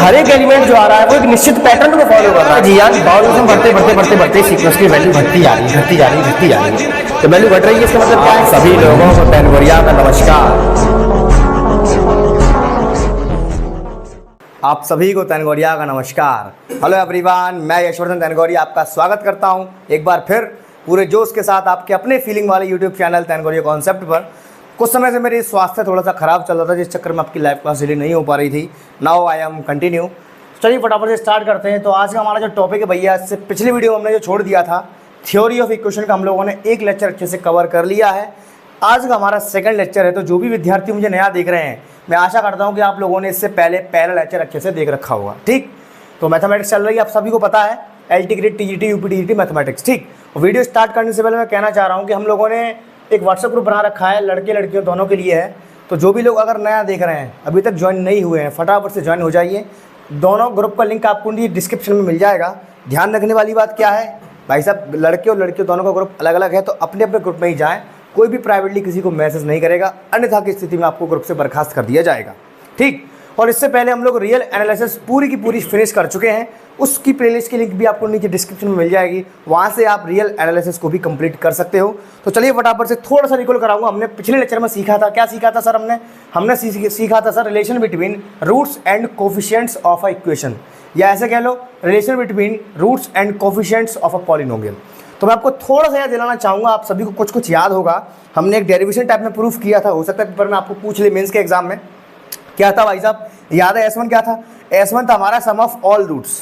हर एक एलिमेंट जो आ रहा है वो एक निश्चित पैटर्न को फॉलो कर रहा है। जी यार बाउलिज्म बढ़ते सीक्वेंस की वैल्यू घटती जा रही है। तो वैल्यू बढ़ रही है, इसका मतलब क्या है? सभी लोगों को तैनवरिया का नमस्कार। आप सभी को तैनगोरिया का नमस्कार। हेलो एवरीवन, मैं यशवर्धन तैनगोरिया आपका स्वागत करता हूं एक बार फिर पूरे जोश के साथ आपके अपने फीलिंग वाले यूट्यूब चैनल तैनगोरिया कॉन्सेप्ट पर। कुछ समय से मेरी स्वास्थ्य थोड़ा सा ख़राब चल रहा था, जिस चक्कर में आपकी लाइव क्लास डिलीट नहीं हो पा रही थी। Now I am continue. चलिए फटाफट से स्टार्ट करते हैं। तो आज का हमारा जो टॉपिक है भैया, इससे पिछली वीडियो में हमने जो छोड़ दिया था थ्योरी ऑफ इक्वेशन का, हम लोगों ने एक लेक्चर अच्छे से कवर कर लिया है। आज का हमारा सेकंड लेक्चर है। तो जो भी विद्यार्थी मुझे नया देख रहे हैं, मैं आशा करता हूं कि आप लोगों ने इससे पहला लेक्चर अच्छे से देख रखा होगा। ठीक, तो मैथमेटिक्स चल रही है, आप सभी को पता है, LT grade, TGT, UP TGT mathematics. ठीक, वीडियो स्टार्ट करने से पहले मैं कहना चाह रहा हूं कि हम लोगों ने एक व्हाट्सएप ग्रुप बना रखा है, लड़के लड़कियों दोनों के लिए है। तो जो भी लोग अगर नया देख रहे हैं, अभी तक ज्वाइन नहीं हुए हैं, फटाफट से ज्वाइन हो जाइए। दोनों ग्रुप का लिंक आपको डिस्क्रिप्शन में मिल जाएगा। ध्यान रखने वाली बात क्या है भाई साहब, लड़के और लड़कियों दोनों का ग्रुप अलग अलग है, तो अपने अपने ग्रुप में ही जाएँ। कोई भी प्राइवेटली किसी को मैसेज नहीं करेगा, अन्यथा की स्थिति में आपको ग्रुप से बर्खास्त कर दिया जाएगा। ठीक, और इससे पहले हम लोग रियल एनालिसिस पूरी की पूरी फिनिश कर चुके हैं। उसकी प्लेलिस्ट की लिंक भी आपको नीचे डिस्क्रिप्शन में मिल जाएगी, वहाँ से आप रियल एनालिसिस को भी कंप्लीट कर सकते हो। तो चलिए फटाफट से थोड़ा सा रिकॉल कराऊंगा। हमने पिछले लेक्चर में सीखा था, क्या सीखा था सर? हमने सीखा था sir relation between roots and coefficients of a equation, या ऐसे कह लो relation between roots and coefficients of a polynomial. तो मैं आपको थोड़ा सा याद दिलाना चाहूँगा, आप सभी को कुछ याद होगा। हमने एक डेरिवेशन टाइप में प्रूफ किया था, हो सकता है पेपर में आपको पूछ ले मेंस के एग्जाम में। क्या था भाई साहब, याद है? S1 क्या था? S1 था हमारा सम ऑफ ऑल रूट्स।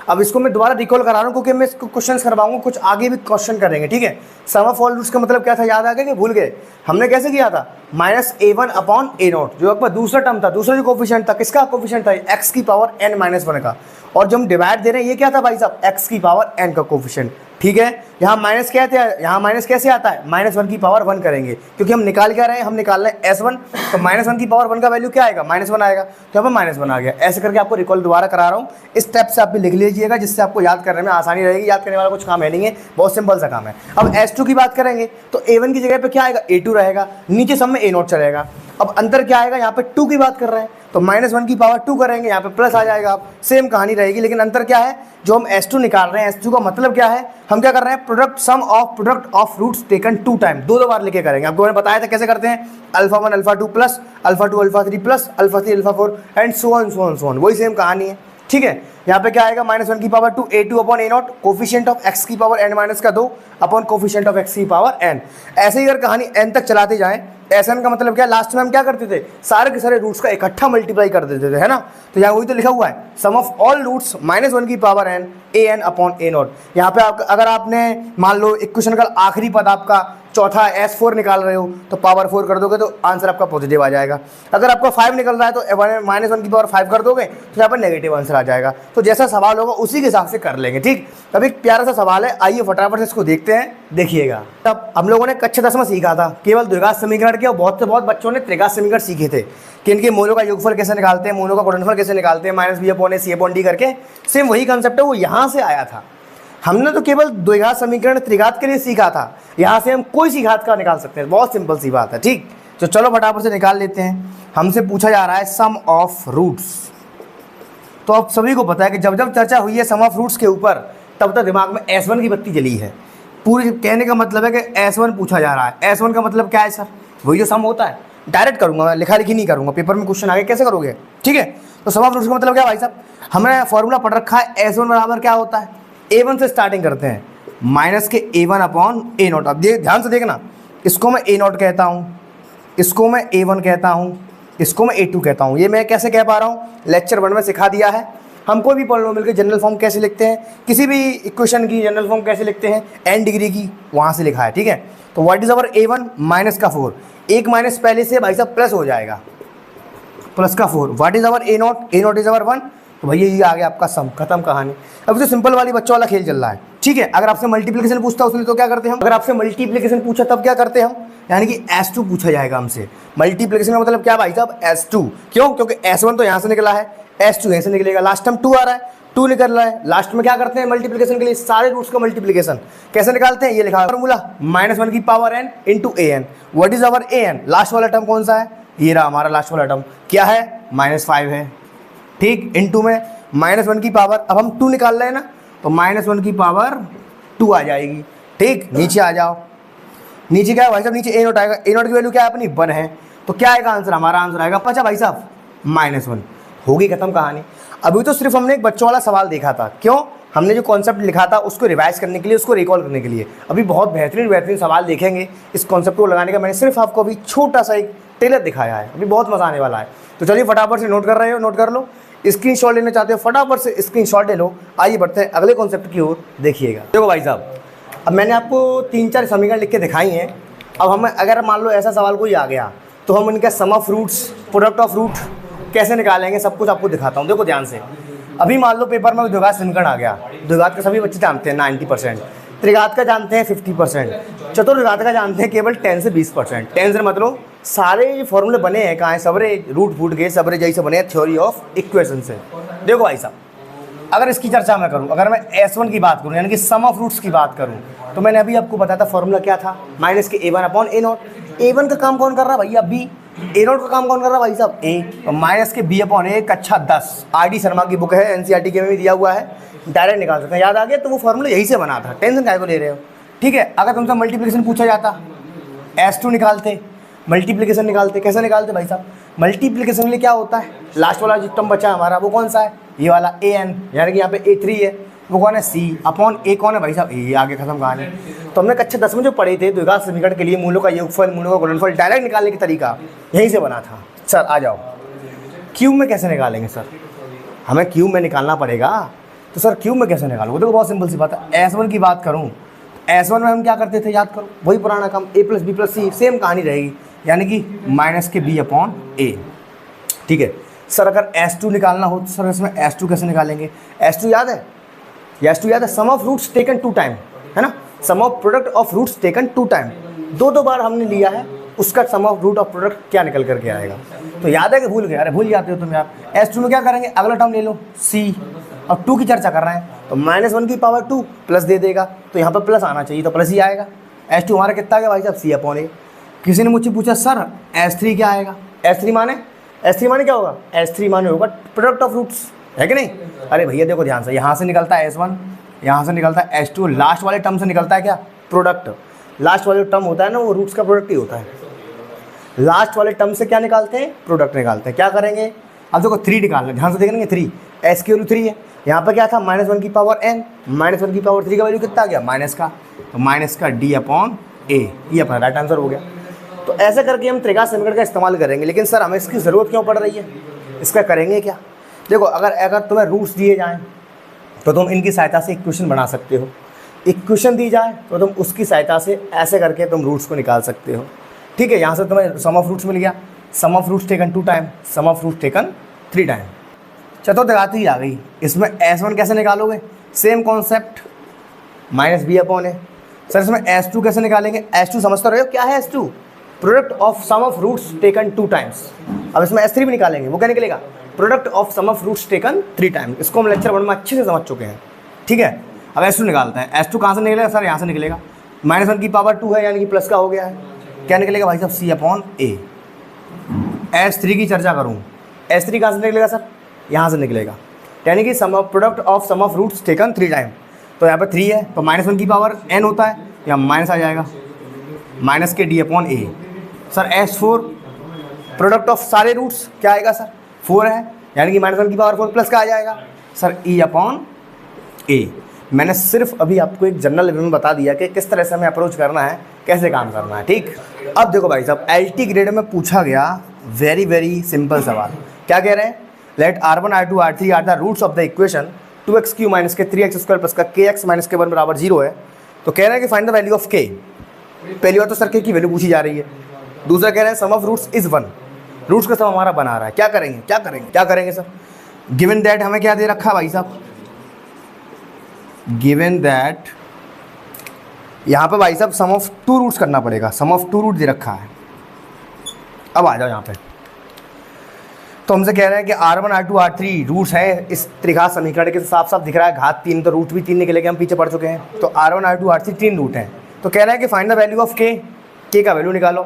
अब इसको मैं दोबारा रिकॉल करा रहा हूँ क्योंकि मैं इसको क्वेश्चन करवाऊंगा, कुछ आगे भी क्वेश्चन करेंगे। ठीक है, सम ऑफ ऑल रूट्स का मतलब क्या था, याद आ गया कि भूल गए? हमने कैसे किया था? -A1 अपॉन A0, जो आपका दूसरा टर्म था, दूसरा जो कोफिशिएंट था, किसका कोफिशिएंट था? x की पावर n-1 का। और जो हम डिवाइड दे रहे हैं, ये क्या था भाई साहब? x की पावर n का कोफिशिएंट। ठीक है, यहाँ माइनस क्या है? यहाँ माइनस कैसे आता है? -1 की पावर 1 करेंगे, क्योंकि हम निकाल क्या रहे हैं? हम निकाल रहे हैं S1, तो -1 की पावर 1 का वैल्यू क्या आएगा? -1 आएगा। तो यहाँ पर -1 आ गया। ऐसे करके आपको रिकॉल दोबारा करा रहा हूँ, इस स्टेप से आप भी लिख लीजिएगा, जिससे आपको याद करने में आसानी रहेगी। याद करने वाला कुछ काम है नहीं है, बहुत सिंपल सा काम है। अब S2 की बात करेंगे तो A1 की जगह पे क्या आएगा? A2 रहेगा, नीचे सब में A0 चलेगा। अब अंतर क्या आएगा? यहाँ पे 2 की बात कर रहे हैं तो -1 की पावर 2 करेंगे, यहाँ पे प्लस आ जाएगा। आप सेम कहानी रहेगी, लेकिन अंतर क्या है? जो हम S2 निकाल रहे हैं, S2 का मतलब क्या है? हम क्या कर रहे हैं? Product of roots taken 2 time, दो बार लेके करेंगे। आपको मैंने बताया था कैसे करते हैं, α1 α2 plus α2 α3 plus α3 α4 and so on. वही सेम कहानी है। ठीक है, यहाँ पे क्या आएगा? -1 की power 2, A2 upon A0, coefficient of x की power n-2 upon coefficient of x की पावर n। ऐसे ही अगर कहानी n तक चलाते जाएं, Sn का मतलब क्या? लास्ट में हम क्या करते थे? सारे के सारे रूट्स का इकट्ठा मल्टीप्लाई कर देते थे, है ना? तो यहाँ वही तो लिखा हुआ है, सम ऑफ ऑल रूट्स -1 की power n an upon A0। यहाँ पे अगर आपने मान लो इक्वेशन का आखिरी पद आपका चौथा S4 निकाल रहे हो, तो पावर 4 कर दोगे तो आंसर आपका पॉजिटिव आ जाएगा। अगर आपका 5 निकल रहा है तो -1 की पावर 5 कर दोगे तो यहाँ पर नेगेटिव आंसर आ जाएगा। तो जैसा सवाल होगा उसी के हिसाब से कर लेंगे। ठीक, अब एक प्यारा सा सवाल है, आइए फटाफट से इसको देखते हैं, देखिएगा। तब हम लोगों ने कक्षा 10 में सीखा था केवल द्विघात समीकरण के, और बहुत से बहुत बच्चों ने त्रिघात समीकरण सीखे थे कि इनके मूलों का योगफल कैसे निकालते हैं, मूलों का गुणनफल कैसे निकालते हैं, -b/a/c/d करके। सेम वही कंसेप्ट है, वो यहाँ से आया था। हमने तो केवल द्विघात समीकरण त्रिघात के लिए सीखा था, यहाँ से हम कोई सी घात का निकाल सकते हैं। बहुत सिंपल सी बात है। ठीक, तो चलो फटाफट से निकाल लेते हैं। हमसे पूछा जा रहा है सम ऑफ रूट्स। तो अब सभी को पता है कि जब जब चर्चा हुई है सम ऑफ रूट्स के ऊपर, तब तक दिमाग में S1 की बत्ती जली है। पूरी कहने का मतलब है कि S1 पूछा जा रहा है। S1 का मतलब क्या है सर? वही जो सम होता है। डायरेक्ट करूँगा मैं, लिखा लिखी नहीं करूँगा, पेपर में क्वेश्चन आगे कैसे करोगे? ठीक है, तो सम ऑफ रूट्स का मतलब क्या भाई साहब? हमने फॉर्मूला पढ़ रखा है, S1 बराबर क्या होता है? A1 से स्टार्टिंग करते हैं, माइनस के A1 अपॉन A0। अब ध्यान से देखना, इसको मैं A0 कहता हूँ, इसको मैं A1 कहता हूँ, इसको मैं A2 कहता हूँ। ये मैं कैसे कह पा रहा हूँ? लेक्चर 1 में सिखा दिया है। हम कोई भी पॉलिनोमियल के जनरल फॉर्म कैसे लिखते हैं, किसी भी इक्वेशन की जनरल फॉर्म कैसे लिखते हैं, n डिग्री की, वहाँ से लिखा है। ठीक है, तो what is our A1? Minus का 4, एक माइनस पहले से भाई साहब प्लस हो जाएगा, प्लस का 4। What is our A0? A0 is our 1। तो भैया ये आ गया आपका सम, खत्म कहानी। अब तो सिंपल वाली बच्चों वाला खेल चल रहा है। ठीक है, अगर आपसे मल्टीप्लिकेशन पूछता उसने तो क्या करते हैं हम? अगर आपसे मल्टीप्लिकेशन पूछा तब क्या करते हैं हम? यानी कि S2 पूछा जाएगा हमसे। मल्टीप्लिकेशन का मतलब क्या भाई साहब? S2। क्यों? क्योंकि S1 तो यहाँ से निकला है, S2 यहाँ से निकलेगा, लास्ट टाइम 2 आ रहा है, 2 निकल रहा है। लास्ट में क्या करते हैं मल्टीप्लिकेशन के लिए? सारे रूट्स का मल्टीप्लिकेशन कैसे निकालते हैं? ये लिखा है फॉर्मूला, -1 की power n into an। What is our an? Last वाला टर्म कौन सा है? ये रहा हमारा लास्ट वाला टर्म, क्या है? -5 है। ठीक, इनटू में -1 की पावर, अब हम 2 निकाल रहे हैं ना, तो -1 की पावर 2 आ जाएगी। ठीक, नीचे आ जाओ, नीचे क्या है भाई साहब, नीचे a0 आएगा, a0 की वैल्यू क्या है अपनी 1 है, तो क्या आएगा आंसर, हमारा आंसर आएगा 5 भाई साहब -1। होगी खत्म कहानी। अभी तो सिर्फ हमने एक बच्चों वाला सवाल देखा था, क्यों, हमने जो कॉन्सेप्ट लिखा था उसको रिवाइज करने के लिए, उसको रिकॉल करने के लिए। अभी बहुत बेहतरीन सवाल देखेंगे इस कॉन्सेप्ट को लगाने का। मैंने सिर्फ आपको अभी छोटा सा एक टेलर दिखाया है, अभी बहुत मजा आने वाला है। तो चलिए फटाफट से नोट कर रहे हो, नोट कर लो, स्क्रीनशॉट लेना चाहते हो फटाफट से स्क्रीनशॉट ले लो। आइए बढ़ते हैं अगले कॉन्सेप्ट की ओर। देखिएगा, देखो भाई साहब, अब मैंने आपको 3-4 समीकरण लिख के दिखाई हैं। अब हम अगर मान लो ऐसा सवाल कोई आ गया, तो हम इनका sum of roots, product of root कैसे निकालेंगे, सब कुछ आपको दिखाता हूँ। देखो ध्यान से, अभी मान लो पेपर में द्विघात समीकरण आ गया। द्विघात का सभी बच्चे जानते हैं 90%, त्रिघात का जानते हैं 50%, चतुर्घात का जानते हैं केवल 10 से 20%। 10 से मतलब सारे जो फॉर्मूले बने हैं कहाँ हैं, सबरे रूट फूट के सबरे जैसे बने हैं थ्योरी ऑफ इक्वेशन से। देखो भाई साहब, अगर इसकी चर्चा मैं करूं, अगर मैं S1 की बात करूं यानी कि सम ऑफ रूट्स की बात करूं, तो मैंने अभी आपको बताया था फॉर्मूला क्या था, माइनस के A1/A0। A1 का काम कौन कर रहा है भैया, B। A0 का काम कौन कर रहा है भाई साहब, A। और माइनस के B/A कक्षा 10 RD शर्मा की बुक है, NCERT के में भी दिया हुआ है, डायरेक्ट निकाल सकते हैं। याद आ गया, तो वो फॉर्मूला यही से बना था, टेंशन काहे को ले रहे हो। ठीक है, अगर तुमसे मल्टीप्लिकेशन पूछा जाता, S2 निकालते, मल्टीप्लिकेशन निकालते, कैसे निकालते भाई साहब, मल्टीप्लिकेशन के लिए क्या होता है, लास्ट वाला जो टर्म बचा हमारा वो कौन सा है, ये वाला AN, यानी कि यहाँ पे A3 है, वो कौन है C/A कौन है भाई साहब, ये आगे खत्म कहानी। तो हमने कक्षा 10 में जो पढ़े थे द्विघात समीकरण के लिए मूलों का योगफल, मूलों का गुणनफल डायरेक्ट निकालने का तरीका यहीं से बना था। सर आ जाओ, क्यूब में कैसे निकालेंगे सर, हमें क्यूब में निकालना पड़ेगा। तो सर क्यूब में कैसे निकालोगे, देखो बहुत सिंपल सी बात है। S1 की बात करूँ, S1 में हम क्या करते थे, याद करो, वही पुराना काम, A + B + C, सेम कहानी रहेगी, यानी कि माइनस के B/A। ठीक है सर, अगर S2 निकालना हो तो सर इसमें S2 कैसे निकालेंगे, S2 याद है, S2 याद है, sum of roots taken 2 time, है ना, sum of product of roots taken 2 time, 2 बार हमने लिया है, उसका sum of root of product क्या निकल करके आएगा। तो याद है कि भूल गए, अरे भूल जाते हो तुम यार। S2 में क्या करेंगे, अगला टर्म ले लो C, अब 2 की चर्चा कर रहे हैं, तो -1 की पावर 2 प्लस दे देगा, तो यहाँ पर प्लस आना चाहिए, तो प्लस ही आएगा। S2 हमारा कितना आ गया भाई साहब, C/A। किसी ने मुझसे पूछा सर S3 क्या आएगा, S3 माने क्या होगा, S3 माने होगा प्रोडक्ट ऑफ रूट्स, है कि नहीं। अरे भैया देखो ध्यान से, यहाँ से निकलता है S1, यहाँ से निकलता है S2, लास्ट वाले टर्म से निकलता है क्या, प्रोडक्ट। लास्ट वाले टर्म होता है ना, वो रूट्स का प्रोडक्ट ही होता है। लास्ट वाले टर्म से क्या निकालते हैं, प्रोडक्ट निकालते हैं। क्या करेंगे, अब देखो 3 निकालना, ध्यान से देखेंगे 3, S की वैल्यू 3 है, यहाँ पर क्या था -1 की पावर n, -1 की पावर 3 का वैल्यू कितना आ गया, माइनस का, तो माइनस का D/A, ये अपना राइट आंसर हो गया। तो ऐसे करके हम त्रिघात समीकरण का इस्तेमाल करेंगे। लेकिन सर हमें इसकी ज़रूरत क्यों पड़ रही है, इसका करेंगे क्या। देखो अगर तुम्हें रूट्स दिए जाएँ तो तुम इनकी सहायता से इक्वेशन बना सकते हो, इक्वेशन दी जाए तो तुम उसकी सहायता से ऐसे करके तुम रूट्स को निकाल सकते हो। ठीक है, यहाँ से तुम्हें सम ऑफ रूट्स मिल गया, sum of roots taken 2 time, sum of roots taken 3 time. चतुर्घात ही आ गई, इसमें S1 कैसे निकालोगे, सेम कॉन्सेप्ट, -B/A। सर इसमें S2 कैसे निकालेंगे, S2 समझते रहे हो क्या है, S2 product of sum of roots taken 2 times. अब इसमें S3 भी निकालेंगे, वो क्या निकलेगा, product of sum of roots taken 3 time. इसको हम लेक्चर 1 में अच्छे से समझ चुके हैं। ठीक है, अब S2 निकालते हैं, S2 कहाँ से निकलेगा सर, यहाँ से निकलेगा, -1 की पावर 2 है यानी कि प्लस का हो गया है, क्या निकलेगा भाई साहब, C/A। S3 की चर्चा करूँ, S3 कहाँ से निकलेगा सर, यहाँ से निकलेगा, यानी कि sum of product of sum of roots taken 3 time. तो यहाँ पर 3 है, तो -1 की पावर n होता है, यहाँ माइनस आ जाएगा, माइनस के D/A। Sir S4 product of सारे रूट्स क्या आएगा सर, 4 है, यानी कि -1 की पावर 4 प्लस का आ जाएगा सर, E/A। मैंने सिर्फ अभी आपको एक जनरल लेवल में बता दिया कि किस तरह से हमें अप्रोच करना है, कैसे काम करना है। ठीक, अब देखो भाई साहब, LT ग्रेड में पूछा गया वेरी सिंपल सवाल, क्या कह रहे हैं, let R1 R2 R3 are the roots of the equation 2x³ minus के 3x² प्लस का kx माइनस के 1 बराबर 0 है। तो कह रहे हैं कि find the value of k। पहली बार तो सर k की वैल्यू पूछी जा रही है, दूसरा कह रहे हैं सम ऑफ रूट्स इज 1, रूट्स का सम हमारा बना रहा है, क्या करेंगे सर। गिवन दैट हमें क्या दे रखा है भाई साहब, गिवन दैट यहाँ पे भाई साहब सम ऑफ 2 रूट्स करना पड़ेगा, सम ऑफ 2 रूट दे रखा है। अब आ जाओ यहाँ पे, तो हमसे कह रहे हैं कि R1 R2 R3 रूट्स हैं इस त्रिघात समीकरण के, साफ साफ दिख रहा है घात 3, तो रूट भी 3 निकलेंगे, हम पीछे पढ़ चुके हैं। तो R1 R2 R3 3 रूट हैं, तो कह रहे हैं कि find the value of k का वैल्यू निकालो।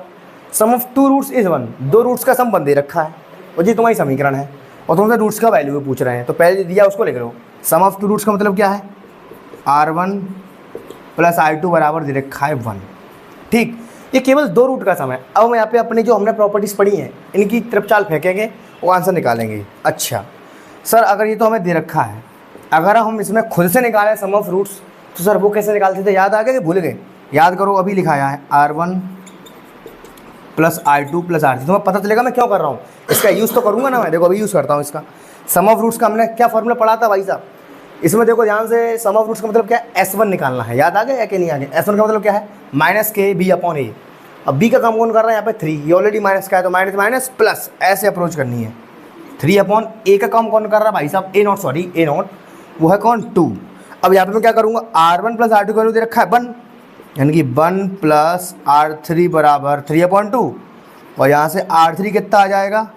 सम ऑफ 2 रूट्स इज 1, 2 रूट्स का सम बन दे रखा है, और जी तुम्हारी समीकरण है। और तुमसे रूट्स का वैल्यू भी पूछ रहे हैं, तो पहले दिया उसको लिख लो। सम ऑफ टू रूट्स का मतलब क्या है, R1 प्लस R2 बराबर दे रखा है 1। ठीक, ये केवल 2 रूट का सम है। अब हम यहाँ पे अपनी जो हमने प्रॉपर्टीज़ पढ़ी हैं इनकी तरफ चाल फेंकेंगे और आंसर निकालेंगे। अच्छा सर, अगर ये तो हमें दे रखा है, अगर हम इसमें खुद से निकालें सम ऑफ रूट्स, तो सर वो कैसे निकालते थे, याद आ गया कि भूल गए? याद करो, अभी लिखाया है R1 plus R2 plus R3। तुम्हें पता चलेगा मैं क्यों कर रहा हूँ, इसका यूज़ तो करूँगा ना मैं। देखो अभी यूज़ करता हूँ इसका। सम ऑफ रूट्स का हमने क्या फॉर्मूला पढ़ा था भाई साहब, इसमें देखो ध्यान से, सम ऑफ रूट्स का मतलब क्या है, S1 निकालना है। याद आ गया कि नहीं आ गया? S1 का मतलब क्या है, माइनस के बी अपॉन ए। अब बी का काम कौन कर रहा है यहाँ पे, 3, ये ऑलरेडी माइनस का है, तो माइनस माइनस प्लस ऐसे अप्रोच करनी है। 3 अपॉन ए का काम कौन कर रहा है भाई साहब, ए नॉट, सॉरी ए नॉट, वो है कौन, 2। अब यहाँ पे मैं क्या करूँगा, R1 प्लस R2 का वैल्यू दे रखा है 1, यानी कि 1 प्लस R3 बराबर 3/2, और यहाँ से R3 कितना आ जाएगा,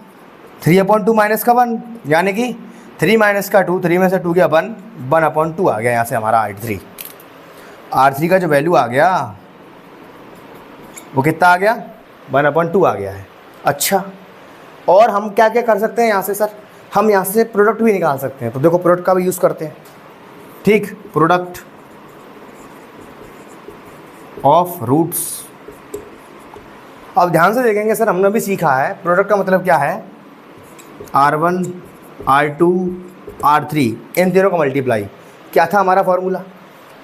3/2 माइनस का 1, यानी कि 3 माइनस का 2, 3 में से 2 गया 1, 1/2 आ गया यहाँ से हमारा R3 का जो वैल्यू आ गया वो कितना आ गया, 1/2 आ गया है। अच्छा, और हम क्या क्या कर सकते हैं यहाँ से सर, हम यहाँ से प्रोडक्ट भी निकाल सकते हैं। तो देखो प्रोडक्ट का भी यूज़ करते हैं। ठीक, प्रोडक्ट ऑफ रूट्स। अब ध्यान से देखेंगे सर, हमने भी सीखा है प्रोडक्ट का मतलब क्या है, R1 R2 R3 इन तीनों का मल्टीप्लाई। क्या था हमारा फार्मूला,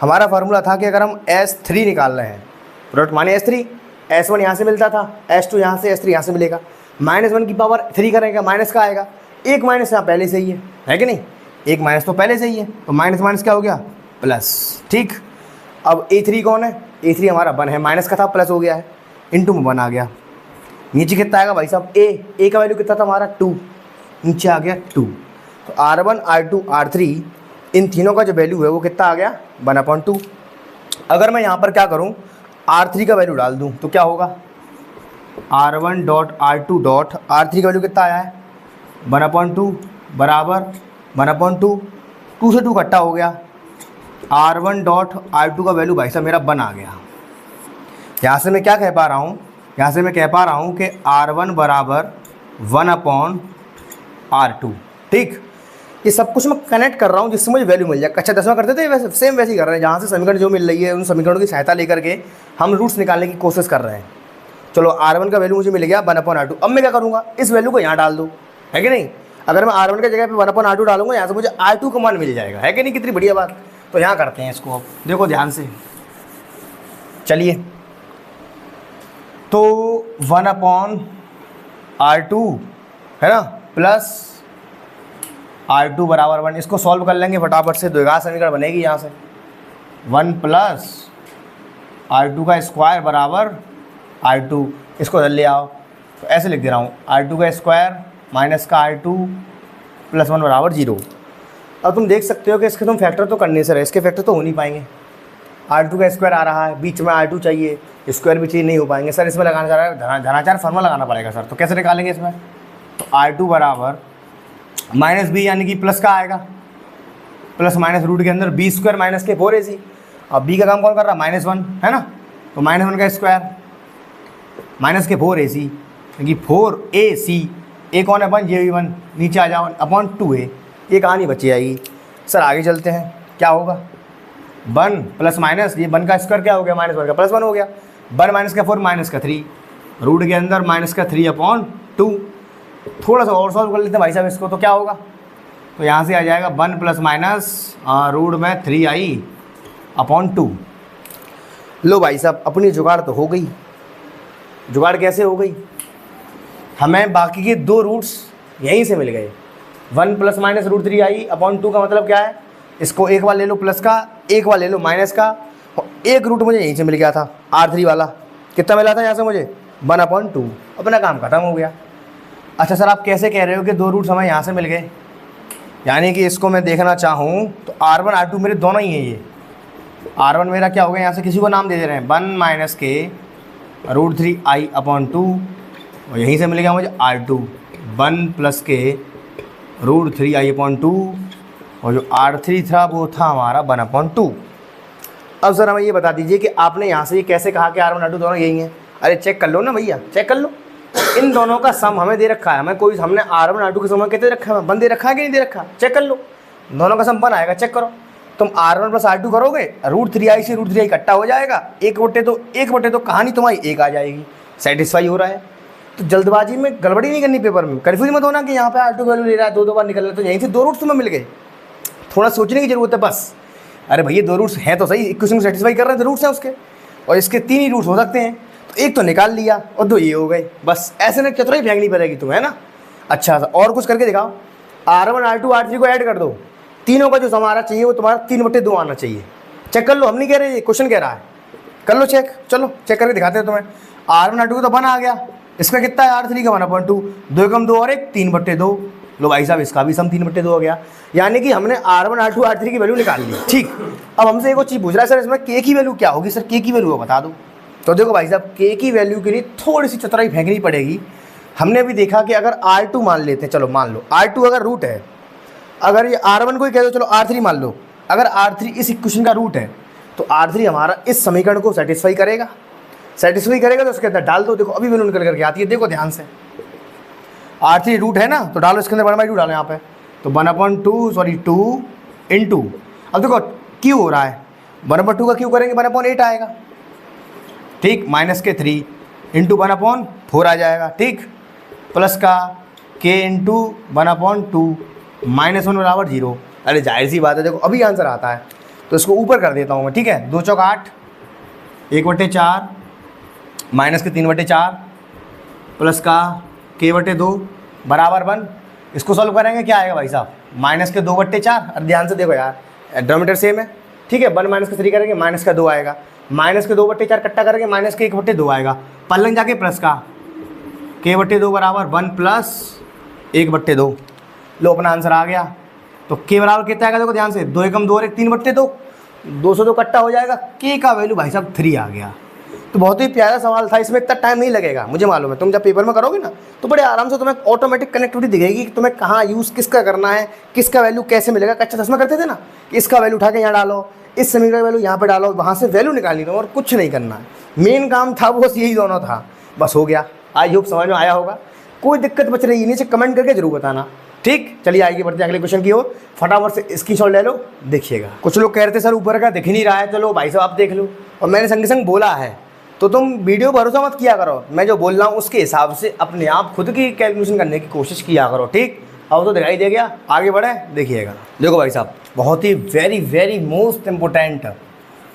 हमारा फार्मूला था कि अगर हम S3 निकाल रहे हैं, प्रोडक्ट माने S3, S1 यहाँ से मिलता था, S2 यहाँ से, S3 यहाँ से मिलेगा, -1 की पावर 3 करेंगे, माइनस का आएगा। एक माइनस यहाँ पहले से ही है कि नहीं, एक माइनस तो पहले से ही है, तो माइनस माइनस क्या हो गया, प्लस। ठीक, अब A3 कौन है, A3 हमारा 1 है, माइनस का था प्लस हो गया है, इंटू में 1 आ गया। नीचे कितना आएगा भाई साहब, ए का वैल्यू कितना था हमारा 2, नीचे आ गया 2। तो R1 R2 R3 इन तीनों का जो वैल्यू है वो कितना आ गया, 1/2। अगर मैं यहाँ पर क्या करूँ, R3 का वैल्यू डाल दूँ तो क्या होगा, R1 dot R2 dot R3 का वैल्यू कितना आया है, 1/2 बराबर 1/2, 2 से 2 इकट्ठा हो गया। R1 डॉट R2 का वैल्यू भाई साहब मेरा 1 आ गया। यहाँ से मैं क्या कह पा रहा हूँ, यहाँ से मैं कह पा रहा हूँ कि R1 बराबर 1/R2। ठीक, ये सब कुछ मैं कनेक्ट कर रहा हूँ जिससे मुझे वैल्यू मिल जाए। कक्षा 10 में करते थे वैसे, सेम वैसे ही कर रहे हैं। जहाँ से समीकरण जो मिल रही है उन समीकरणों की सहायता लेकर के हम रूट्स निकालने की कोशिश कर रहे हैं। चलो R1 का वैल्यू मुझे मिल गया 1/R2। अब मैं क्या करूँगा, इस वैल्यू को यहाँ डाल दूँ, है कि नहीं। अगर मैं R1 की जगह पे 1/R2 डालूंगा, यहाँ से मुझे R2 का मान मिल जाएगा, है कि नहीं, कितनी बढ़िया बात। तो यहाँ करते हैं इसको, अब देखो ध्यान से, चलिए। तो 1/R2 है ना, प्लस R2 बराबर 1, इसको सॉल्व कर लेंगे फटाफट से, द्विघात समीकरण बनेगी यहाँ से। 1 प्लस R2 का स्क्वायर बराबर R2, इसको इधर ले आओ, तो ऐसे लिख दे रहा हूँ, R2 का स्क्वायर माइनस का R2 प्लस 1 बराबर 0। अब तुम देख सकते हो कि इसके तुम फैक्टर तो करने से रहे, इसके फैक्टर तो हो नहीं पाएंगे। R2 का स्क्वायर आ रहा है, बीच में R2 चाहिए, स्क्वायर भी चाहिए, नहीं हो पाएंगे सर। इसमें लगाना चाह रहा है धनाचार फार्मूला लगाना पड़ेगा सर, तो कैसे निकालेंगे इसमें। तो R2 बराबर -b यानी कि प्लस का आएगा, प्लस माइनस रूट के अंदर b स्क्वायर माइनस के 4ac। अब b का काम कौन कर रहा है, -1 है ना, तो -1 का स्क्वायर माइनस के 4ac, क्योंकि 4ac, ए कौन है 1, ये भी 1, नीचे आ जाओ /2a, ये कहानी बची आएगी। सर आगे चलते हैं, क्या होगा, 1 प्लस माइनस, ये 1 का स्क्वायर क्या हो गया, -1 का +1 हो गया, 1 माइनस का 4 माइनस का 3, रूट के अंदर माइनस का 3/2। थोड़ा सा और सॉल्व कर लेते हैं भाई साहब इसको, तो क्या होगा, तो यहाँ से आ जाएगा 1 प्लस माइनस रूट में 3i/2। लो भाई साहब, अपनी जुगाड़ तो हो गई। जुगाड़ कैसे हो गई, हमें बाकी के 2 रूट्स यहीं से मिल गए। 1 प्लस माइनस रूट 3i/2 का मतलब क्या है, इसको एक बार ले लो प्लस का, एक बार ले लो माइनस का, और एक रूट मुझे यहीं से मिल गया था, R3 वाला। कितना मिला था यहाँ से मुझे, 1/2। अपना काम खत्म हो गया। अच्छा सर, आप कैसे कह रहे हो कि 2 रूट्स हमें यहाँ से मिल गए, यानी कि इसको मैं देखना चाहूँ तो R1 R2 मेरे दोनों ही हैं। ये R1 मेरा क्या हो गया, यहाँ से किसी को नाम दे दे रहे हैं, 1 माइनस के रूट 3i/2, और यहीं से मिल गया मुझे R2 1 प्लस के रूट 3i/2, और जो R3 था वो था हमारा 1/2। अब सर हमें ये बता दीजिए कि आपने यहाँ से ये कैसे कहा कि R1 R2 दोनों यही हैं। अरे चेक कर लो ना भैया, चेक कर लो, इन दोनों का सम हमें दे रखा है, हमें कोई हमने R1 R2 के सम कितने रखा है, 1 दे रखा है कि नहीं दे रखा, चेक कर लो। दोनों का सम 1 आएगा, चेक करो। तुम R1 प्लस R2 करोगे, √3i से √3i इकट्ठा हो जाएगा, 1/2 कहानी तुम्हारी 1 आ जाएगी। सेटिस्फाई हो रहा है। तो जल्दबाजी में गड़बड़ी नहीं करनी पेपर में, कन्फ्यूज मत होना कि यहाँ पे R2 वैल्यू ले रहा है, 2 बार निकल रहा है, तो यहीं से 2 रूट्स तुम्हें मिल गए। थोड़ा सोचने की जरूरत है बस। अरे भैया 2 रूट्स हैं तो सही, इक्वेशन को सेटिस्फाई कर रहे हैं तो रूट्स हैं उसके, और इसके 3 ही रूट्स हो सकते हैं, तो एक तो निकाल लिया और 2 ये हो गए। बस ऐसे ना चतुराई फेंकनी पड़ेगी तुम्हें, है ना। अच्छा सा और कुछ करके दिखाओ। R1 R2 R3 को ऐड कर दो, तीनों का जो सम आना चाहिए वो तुम्हारा 3/2 आना चाहिए। चेक कर लो, हम नहीं कह रहे, क्वेश्चन कह रहा है, कर लो चेक। चलो चेक करके दिखाते हैं तुम्हें। R1 R2 का तो 1 आ गया, इसका कितना है R3 का 1/2, 2 कम 2 और 1 3/2। लो भाई साहब इसका भी सम 3/2 हो गया, यानी कि हमने R1 R2 R3 की वैल्यू निकाल ली। ठीक, अब हमसे एक और चीज़ पूछ रहा है, सर इसमें K की वैल्यू क्या होगी, सर K की वैल्यू बता दो। तो देखो भाई साहब K की वैल्यू के लिए थोड़ी सी चतुराई फेंकनी पड़ेगी। हमने अभी देखा कि अगर R2 मान लेते हैं, चलो मान लो R2 अगर रूट है, अगर ये R1 को ही कह दो, चलो R3 मान लो, अगर R3 इस इक्वेशन का रूट है तो R3 हमारा इस समीकरण को सेटिस्फाई करेगा। सेटिस्फाई करेगा तो उसके अंदर डाल दो। देखो अभी वैल्यू निकल करके आती है, देखो ध्यान से। R3 रूट है ना, तो डालो इसके अंदर 1/2 डालो यहाँ पे, तो 2 इंटू, अब देखो क्यू हो रहा है, 1/2 का क्यू करेंगे 1/8 आएगा। ठीक, -3 इंटू 1/4 आ जाएगा। ठीक, प्लस का k इंटू 1/2 -1 बराबर 0। अरे जाहिर सी बात है, देखो अभी आंसर आता है तो इसको ऊपर कर देता हूँ मैं। ठीक है, 2 चौक 8, 1/4 माइनस के 3/4 प्लस का k/2 बराबर 1। इसको सॉल्व करेंगे क्या आएगा भाई साहब, माइनस के 2/4। अब ध्यान से देखो यार, डिनोमिनेटर सेम है। ठीक है, 1 माइनस के 3 करेंगे, माइनस का 2 आएगा, माइनस के 2/4 कट्टा करेंगे, माइनस के 1/2 आएगा, पलंग जाके प्लस का k/2 बराबर 1 प्लस 1/2। लो अपना आंसर आ गया। तो k बराबर कितना आएगा, देखो ध्यान से, 2 एकम 2 और 1 3/2, 202 कट्टा हो जाएगा, k का वैल्यू भाई साहब 3 आ गया। तो बहुत ही प्यारा सवाल था, इसमें इतना टाइम नहीं लगेगा, मुझे मालूम है। तुम जब पेपर में करोगे ना तो बड़े आराम से तुम्हें ऑटोमेटिक कनेक्टिविटी दिखेगी कि तुम्हें कहाँ यूज़ किसका करना है, किसका वैल्यू कैसे मिलेगा। कच्चा चश्मा करते थे ना, कि इसका वैल्यू उठा के यहाँ डालो, इस समीकरण का वैल्यू यहाँ पे डालो, वहाँ से वैल्यू निकालनी थी और कुछ नहीं करना है। मेन काम था बस यही दोनों था, बस हो गया। आई होप समझ में आया होगा। कोई दिक्कत बच रही है नीचे कमेंट करके जरूर बताना। ठीक, चलिए आगे बढ़ते हैं अगले क्वेश्चन की ओर। फटाफट से स्क्रीनशॉट ले लो, देखिएगा। कुछ लोग कह रहे थे सर ऊपर का दिख नहीं रहा है, चलो भाई साहब आप देख लो, और मैंने संग संग बोला है तो तुम वीडियो भरोसा मत किया करो, मैं जो बोल रहा हूँ उसके हिसाब से अपने आप खुद की कैलकुलेशन करने की कोशिश किया करो। ठीक, अब तो दिखाई दे गया, आगे बढ़े, देखिएगा। देखो भाई साहब, बहुत ही वेरी मोस्ट इम्पोर्टेंट,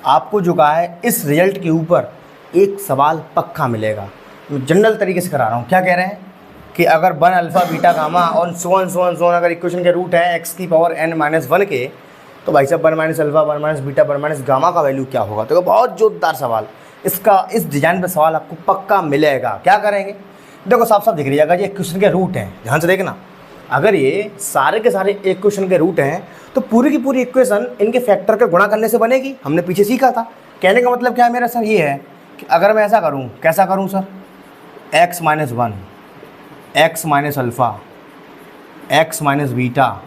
आपको जो कहा है इस रिजल्ट के ऊपर एक सवाल पक्का मिलेगा। मैं जनरल तरीके से करा रहा हूँ। क्या कह रहे हैं कि अगर 1 अल्फ़ा बीटा गामा और सो ऑन अगर इक्वेशन के रूट है x⁻n-1 के, तो भाई साहब 1 अल्फ़ा 1 बीटा 1 गामा का वैल्यू क्या होगा। तो बहुत जोरदार सवाल, इसका इस डिज़ाइन पे सवाल आपको पक्का मिलेगा। क्या करेंगे, देखो साफ साफ दिख रही है, अगर ये इक्वेशन के रूट हैं, ध्यान से देखना, अगर ये सारे के सारे इक्वेशन के रूट हैं तो पूरी की पूरी इक्वेशन इनके फैक्टर के गुणा करने से बनेगी। हमने पीछे सीखा था। कहने का मतलब क्या है मेरा सर, ये है कि अगर मैं ऐसा करूँ, कैसा करूँ sir, x-1 x alpha x beta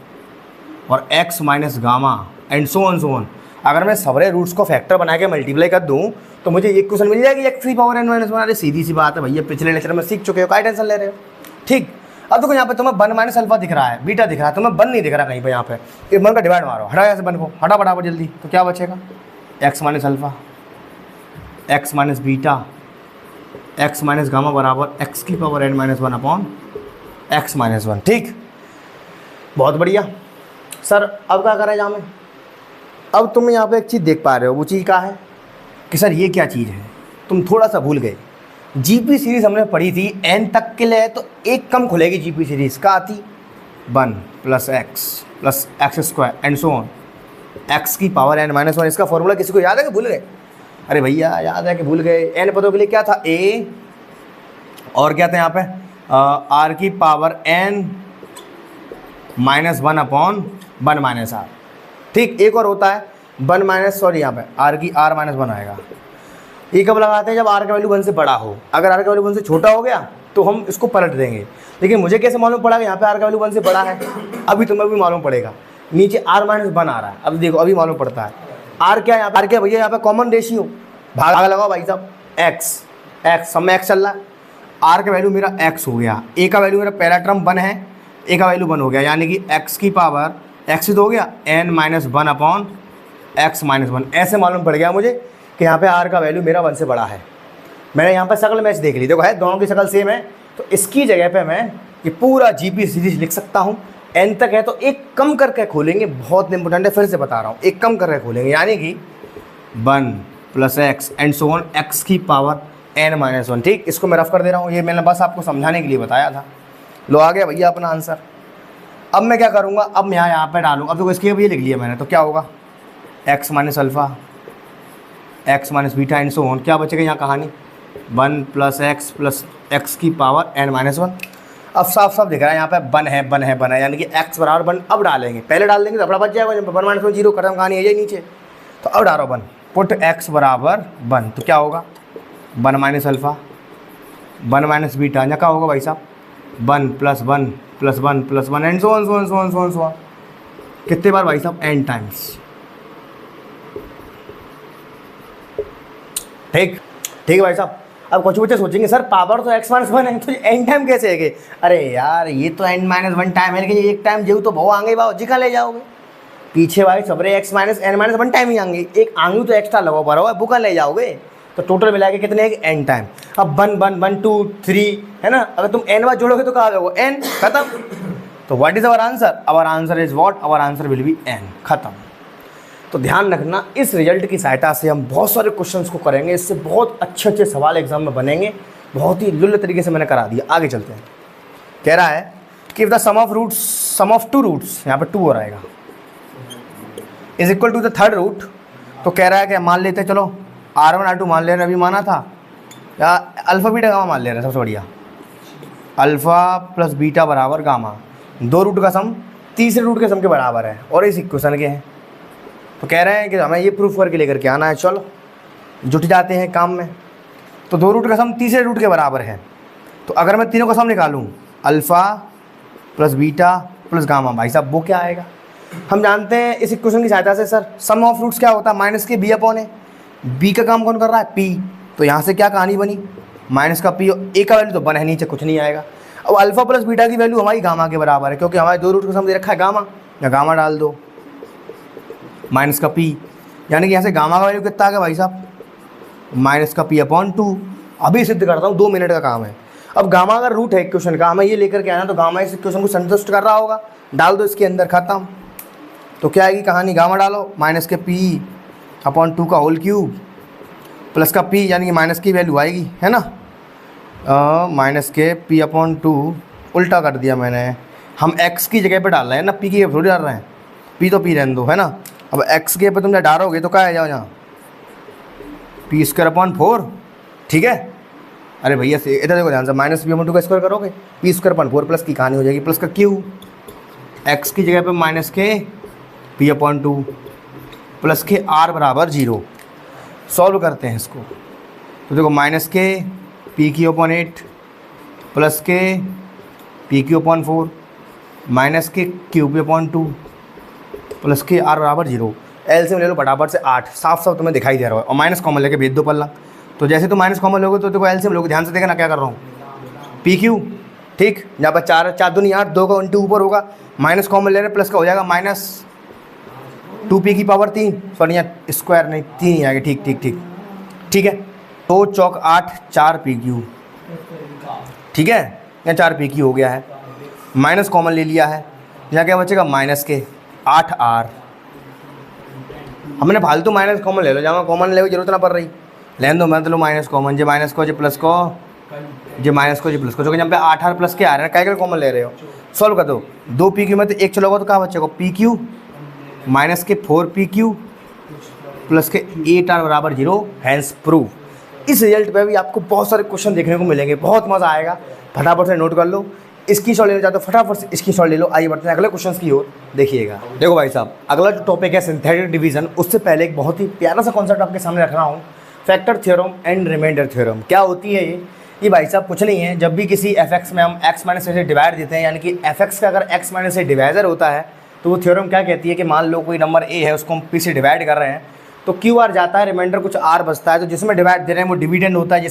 और x gamma and so on. अगर मैं सारे रूट्स को फैक्टर बना के मल्टीप्लाई कर दूं तो मुझे ये क्वेश्चन मिल जाएगी x⁻n-1। अरे सीधी सी बात है भैया, पिछले लेक्चर में सीख चुके हो, क्या टेंशन ले रहे हो। ठीक, अब देखो यहाँ पे तुम्हें 1 अल्फ़ा दिख रहा है, बीटा दिख रहा है, तुम्हें 1 नहीं दिख रहा कहीं पे। यहाँ पे एक 1 का डिवाइड मारो, हटा यहाँ से 1 को, हटा फटाफट जल्दी। तो क्या बचेगा, x alpha x beta x gamma बराबर x⁻n-1 अपॉन x-1। ठीक, बहुत बढ़िया सर। अब क्या करें यहाँ में, अब तुम यहाँ पे एक चीज़ देख पा रहे हो, वो चीज़ क्या है कि सर ये क्या चीज़ है, तुम थोड़ा सा भूल गए। जीपी सीरीज़ हमने पढ़ी थी n तक के लिए, तो एक कम खुलेगी जीपी सीरीज़, का आती 1 + x² and so on x⁻n-1। इसका फॉर्मूला किसी को याद है कि भूल गए। अरे भैया याद है कि भूल गए। n पदों के लिए क्या था, a, और क्या था यहाँ पे r⁻n-1 अपॉन 1 - r। ठीक, एक और होता है 1 यहाँ पे r⁻1 आएगा। ये कब लगाते हैं, जब r का वैल्यू 1 से बड़ा हो। अगर r का वैल्यू 1 से छोटा हो गया तो हम इसको पलट देंगे। लेकिन मुझे कैसे मालूम पड़ा कि यहाँ पे r का वैल्यू 1 से बड़ा है, अभी तुम्हें भी मालूम पड़ेगा। नीचे r-1 आ रहा है, अब देखो अभी मालूम पड़ता है। r क्या है यहाँ पे, r क्या भैया, यहाँ पे कॉमन रेशियो, भाग लगाओ भाई साहब, x सब में x चल रहा है, आर का वैल्यू मेरा एक्स हो गया, ए का वैल्यू मेरा पहला टर्म 1 है, ए का वैल्यू 1 हो गया, यानी कि एक्स की पावर एक्स ही तो हो गया n minus 1 upon x minus 1। ऐसे मालूम पड़ गया मुझे कि यहाँ पे आर का वैल्यू मेरा 1 से बड़ा है। मैंने यहाँ पर शकल मैच देख ली, देखो है दोनों की शकल सेम है, तो इसकी जगह पे मैं ये पूरा जीपी सीरीज लिख सकता हूँ। n तक है तो एक कम करके खोलेंगे, बहुत इंपॉर्टेंट है, फिर से बता रहा हूँ, एक कम करके खोलेंगे, यानी कि 1 plus x and so on x की पावर n माइनस 1। ठीक, इसको मैं रफ कर दे रहा हूँ, ये मैंने बस आपको समझाने के लिए बताया था। लो आ गया भैया अपना आंसर। अब मैं क्या करूँगा, अब मैं यहाँ पे डालूँगा, अब देखो इसके भी लिख लिया मैंने, तो क्या होगा x minus alpha x minus beta and so on, क्या बचेगा यहाँ कहानी 1 प्लस एक्स की पावर n माइनस 1। अब साफ साफ दिख रहा है यहाँ पे 1 है, यानी कि x बराबर 1 अब डालेंगे, पहले डाल देंगे तो अपना बच जाएगा, 1 माइनस 1 0 खत्म, कहानी है ये नीचे। तो अब डालो 1, पुट x बराबर 1, तो क्या होगा 1 माइनस अल्फ़ा 1 माइनस बीटा, यहाँ क्या होगा भाई साहब 1 plus 1 plus 1 plus 1 and so on. कितने बार भाई साहब n टाइम्स। ठीक है भाई साहब। अब कुछ बच्चे सोचेंगे सर पावर तो x माइनस 1 है तो n टाइम कैसे है? अरे यार ये तो n माइनस 1 टाइम है, लेकिन एक टाइम जेऊ तो बहु आगे बाओ जिका ले जाओगे, पीछे भाई सबरे x minus n minus 1 time ही आएंगे, एक आंगू तो एक्स्ट्रा लगाओ पर हो बुका ले जाओगे, तो टोटल मिला के कितने हैं n टाइम। अब 1 2 3 है ना, अगर तुम n बार जोड़ोगे तो कहाँ होगा n खत्म। तो what is our answer? Our answer is what? Our answer will be n खत्म। तो ध्यान रखना, इस रिजल्ट की सहायता से हम बहुत सारे क्वेश्चंस को करेंगे, इससे बहुत अच्छे सवाल एग्जाम में बनेंगे, बहुत ही लुल्ल तरीके से मैंने करा दिया। आगे चलते हैं। कह रहा है कि if the sum of two roots, यहाँ पे 2 हो रहेगा, is equal to the third root, तो कह रहा है कि मान लेते हैं, चलो R1 R2 मान ले रहे हैं, अभी माना था, या अल्फ़ा बीटा गामा मान ले रहे हैं, सबसे बढ़िया अल्फ़ा प्लस बीटा बराबर गामा, 2 रूट का सम तीसरे रूट के सम के बराबर है और इस इक्वेशन के हैं। तो कह रहे हैं कि हमें ये प्रूफ करके लेकर के आना है, चलो जुट जाते हैं काम में। तो 2 रूट का सम तीसरे रूट के बराबर है, तो अगर मैं तीनों का सम निकालूं alpha plus beta plus gamma, भाई साहब वो क्या आएगा? हम जानते हैं इस इक्वेशन की सहायता से सर सम ऑफ रूट्स क्या होता है, माइनस के बी अपॉन ए, बी का काम कौन कर रहा है पी, तो यहाँ से क्या कहानी बनी माइनस का पी, ए का वैल्यू तो 1 है, नीचे कुछ नहीं आएगा। अब अल्फ़ा प्लस बीटा की वैल्यू हमारी गामा के बराबर है, क्योंकि हमारे 2 रूट का सम दे रखा है गामा, या गामा डाल दो माइनस का पी, यानी कि यहाँ से गामा का वैल्यू कितना आ गया भाई साहब माइनस का पी अपॉन 2। अभी सिद्ध करता हूँ, 2 मिनट का काम है। अब गामा अगर रूट है इक्वेशन का, हमें ये लेकर के आना, तो गामा इस इक्वेशन को संतुष्ट कर रहा होगा, डाल दो इसके अंदर, खत्म। तो क्या आएगी कहानी, गामा डालो माइनस के पी अपॉन 2 का होल क्यूब प्लस का पी, यानी कि माइनस की वैल्यू आएगी, है ना, माइनस के पी अपॉन 2, उल्टा कर दिया मैंने, हम x की जगह पे डाल रहे हैं ना, p की जगह थोड़ी डाल रहे हैं, p तो p रहने दो, है ना। अब x के पे तुम जब डालोगे तो क्या आ जाओ यहाँ पी स्क्वायर अपॉन 4, ठीक है। अरे भैया से इधर देखो ध्यान से, माइनस पी अपॉन 2 का स्क्वायर करोगे पी स्क्वायर अपॉन 4 प्लस की कहानी हो जाएगी, प्लस का क्यू, x की जगह पे माइनस के पी अपॉन 2 प्लस के r बराबर 0। सॉल्व करते हैं इसको, तो देखो माइनस के पी क्यू अपॉन 8 प्लस के पी क्यू अपॉन 4 माइनस के क्यू पी अपॉन 2 प्लस के r बराबर 0। एलसीएम ले लो फटाफट से 8, साफ साफ तुम्हें दिखाई दे रहा है, और माइनस कॉमन लेके भेज दो पल्ला। तो जैसे तो माइनस कॉमन लोगे तो देखो एलसीएम लोगे, ध्यान से देखना क्या कर रहा हूँ, पी क्यू, ठीक, यहाँ पर 4 दूनी 8, 2 का इंटू ऊपर होगा, माइनस कॉमन ले रहे प्लस का हो जाएगा माइनस 2p की पावर 3, सॉरी यहाँ स्क्वायर नहीं 3 ही आएगा, ठीक है। 2 चौक 8 4pq, ठीक है, यहाँ 4pq हो गया है, माइनस कॉमन ले लिया है, यहाँ क्या बचेगा माइनस के 8r, हमने फालतू माइनस कॉमन ले लो, जहाँ कॉमन ले जरूरत ना पड़ रही, लेन दो मतलब माइनस कॉमन, जे माइनस को जे प्लस को, जे माइनस को जे प्लस को, जो कि यहाँ पे 8r प्लस के आ रहे हैं, क्या कॉमन ले रहे हो, सॉल्व कर दो। 2pq में तो 1 चलोगा तो कहाँ बचेगा pq माइनस के 4pq प्लस के 8r बराबर 0, हैंस प्रूफ। इस रिजल्ट पे भी आपको बहुत सारे क्वेश्चन देखने को मिलेंगे, बहुत मज़ा आएगा, फटाफट से नोट कर लो, इसकी शॉट लेना चाहते हो फटाफट से इसकी शॉट ले लो। आइए बढ़ते हैं अगले क्वेश्चन की ओर, देखिएगा। देखो भाई साहब, अगला जो टॉपिक है सिंथेटिक डिवीजन, उससे पहले एक बहुत ही प्यारा सा कॉन्सेप्ट आपके सामने रख रहा हूँ, factor theorem and remainder theorem. क्या होती है ये भाई साहब कुछ नहीं है, जब भी किसी fx में हम x माइनस से डिवाइड देते हैं, यानी कि fx का अगर x माइनस से डिवाइजर होता है, तो वो थ्योरम क्या कहती है कि मान लो कोई नंबर a है, उसको हम p से डिवाइड कर रहे हैं, तो क्यू आर जाता है, रिमाइंडर कुछ आर बचता है, तो जिसमें डिवाइड दे रहे हैं वो डिविडेंड होता है,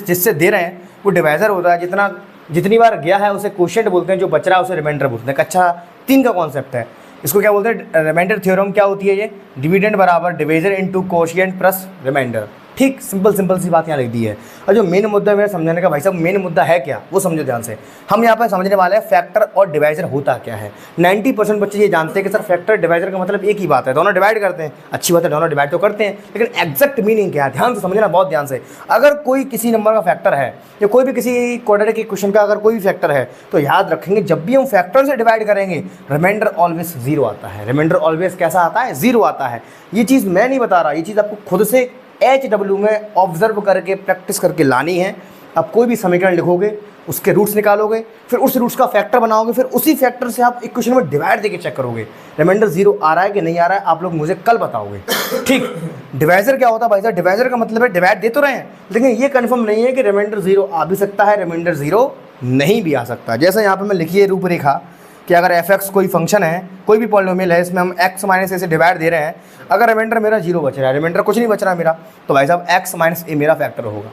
जिससे दे रहे हैं वो डिवाइजर होता है, जितनी बार गया है उसे क्वोशिएंट बोलते हैं, जो बच रहा है उसे रिमाइंडर बोलते हैं। कक्षा 3 का कॉन्सेप्ट है, इसको क्या बोलते हैं, रिमाइंडर थ्योरम क्या होती है ये, डिविडेंड बराबर divisor into quotient plus remainder. ठीक, सिंपल सी बात यहाँ लिख दी है। और जो मेन मुद्दा मेरा समझाने का, भाई साहब मेन मुद्दा है क्या, वो समझो ध्यान से। हम यहाँ पर समझने वाले हैं फैक्टर और डिवाइजर होता क्या है। 90% बच्चे ये जानते हैं कि सर फैक्टर डिवाइजर का मतलब एक ही बात है, दोनों डिवाइड करते हैं। अच्छी बात है, दोनों डिवाइड तो करते हैं, लेकिन एग्जैक्ट मीनिंग क्या है ध्यान से समझना, बहुत ध्यान से। अगर कोई किसी नंबर का फैक्टर है या कोई भी किसी क्वाड्रेटिक इक्वेशन का अगर कोई भी फैक्टर है, तो याद रखेंगे जब भी हम फैक्टर से डिवाइड करेंगे रिमाइंडर ऑलवेज 0 आता है। रिमाइंडर ऑलवेज कैसा आता है, 0 आता है। ये चीज़ मैं नहीं बता रहा, ये चीज़ आपको खुद से HW में ऑब्जर्व करके प्रैक्टिस करके लानी है। आप कोई भी समीकरण लिखोगे, उसके रूट्स निकालोगे, फिर उस रूट्स का फैक्टर बनाओगे, फिर उसी फैक्टर से आप इक्वेशन में डिवाइड देके चेक करोगे रिमाइंडर 0 आ रहा है कि नहीं आ रहा है, आप लोग मुझे कल बताओगे। ठीक, डिवाइजर क्या होता है भाई साहब, डिवाइजर का मतलब है डिवाइड दे तो रहे हैं, लेकिन ये कन्फर्म नहीं है कि रिमाइंडर 0 आ भी सकता है, रिमाइंडर 0 नहीं भी आ सकता। जैसे यहाँ पर मैं लिखिए रूपरेखा कि अगर f(x) कोई फंक्शन है, कोई भी पॉलिनोमियल है, इसमें हम x माइनस a से डिवाइड दे रहे हैं, अगर रिमाइंडर मेरा 0 बच रहा है, रिमाइंडर कुछ नहीं बच रहा है मेरा, तो भाई साहब x माइनस a मेरा फैक्टर होगा।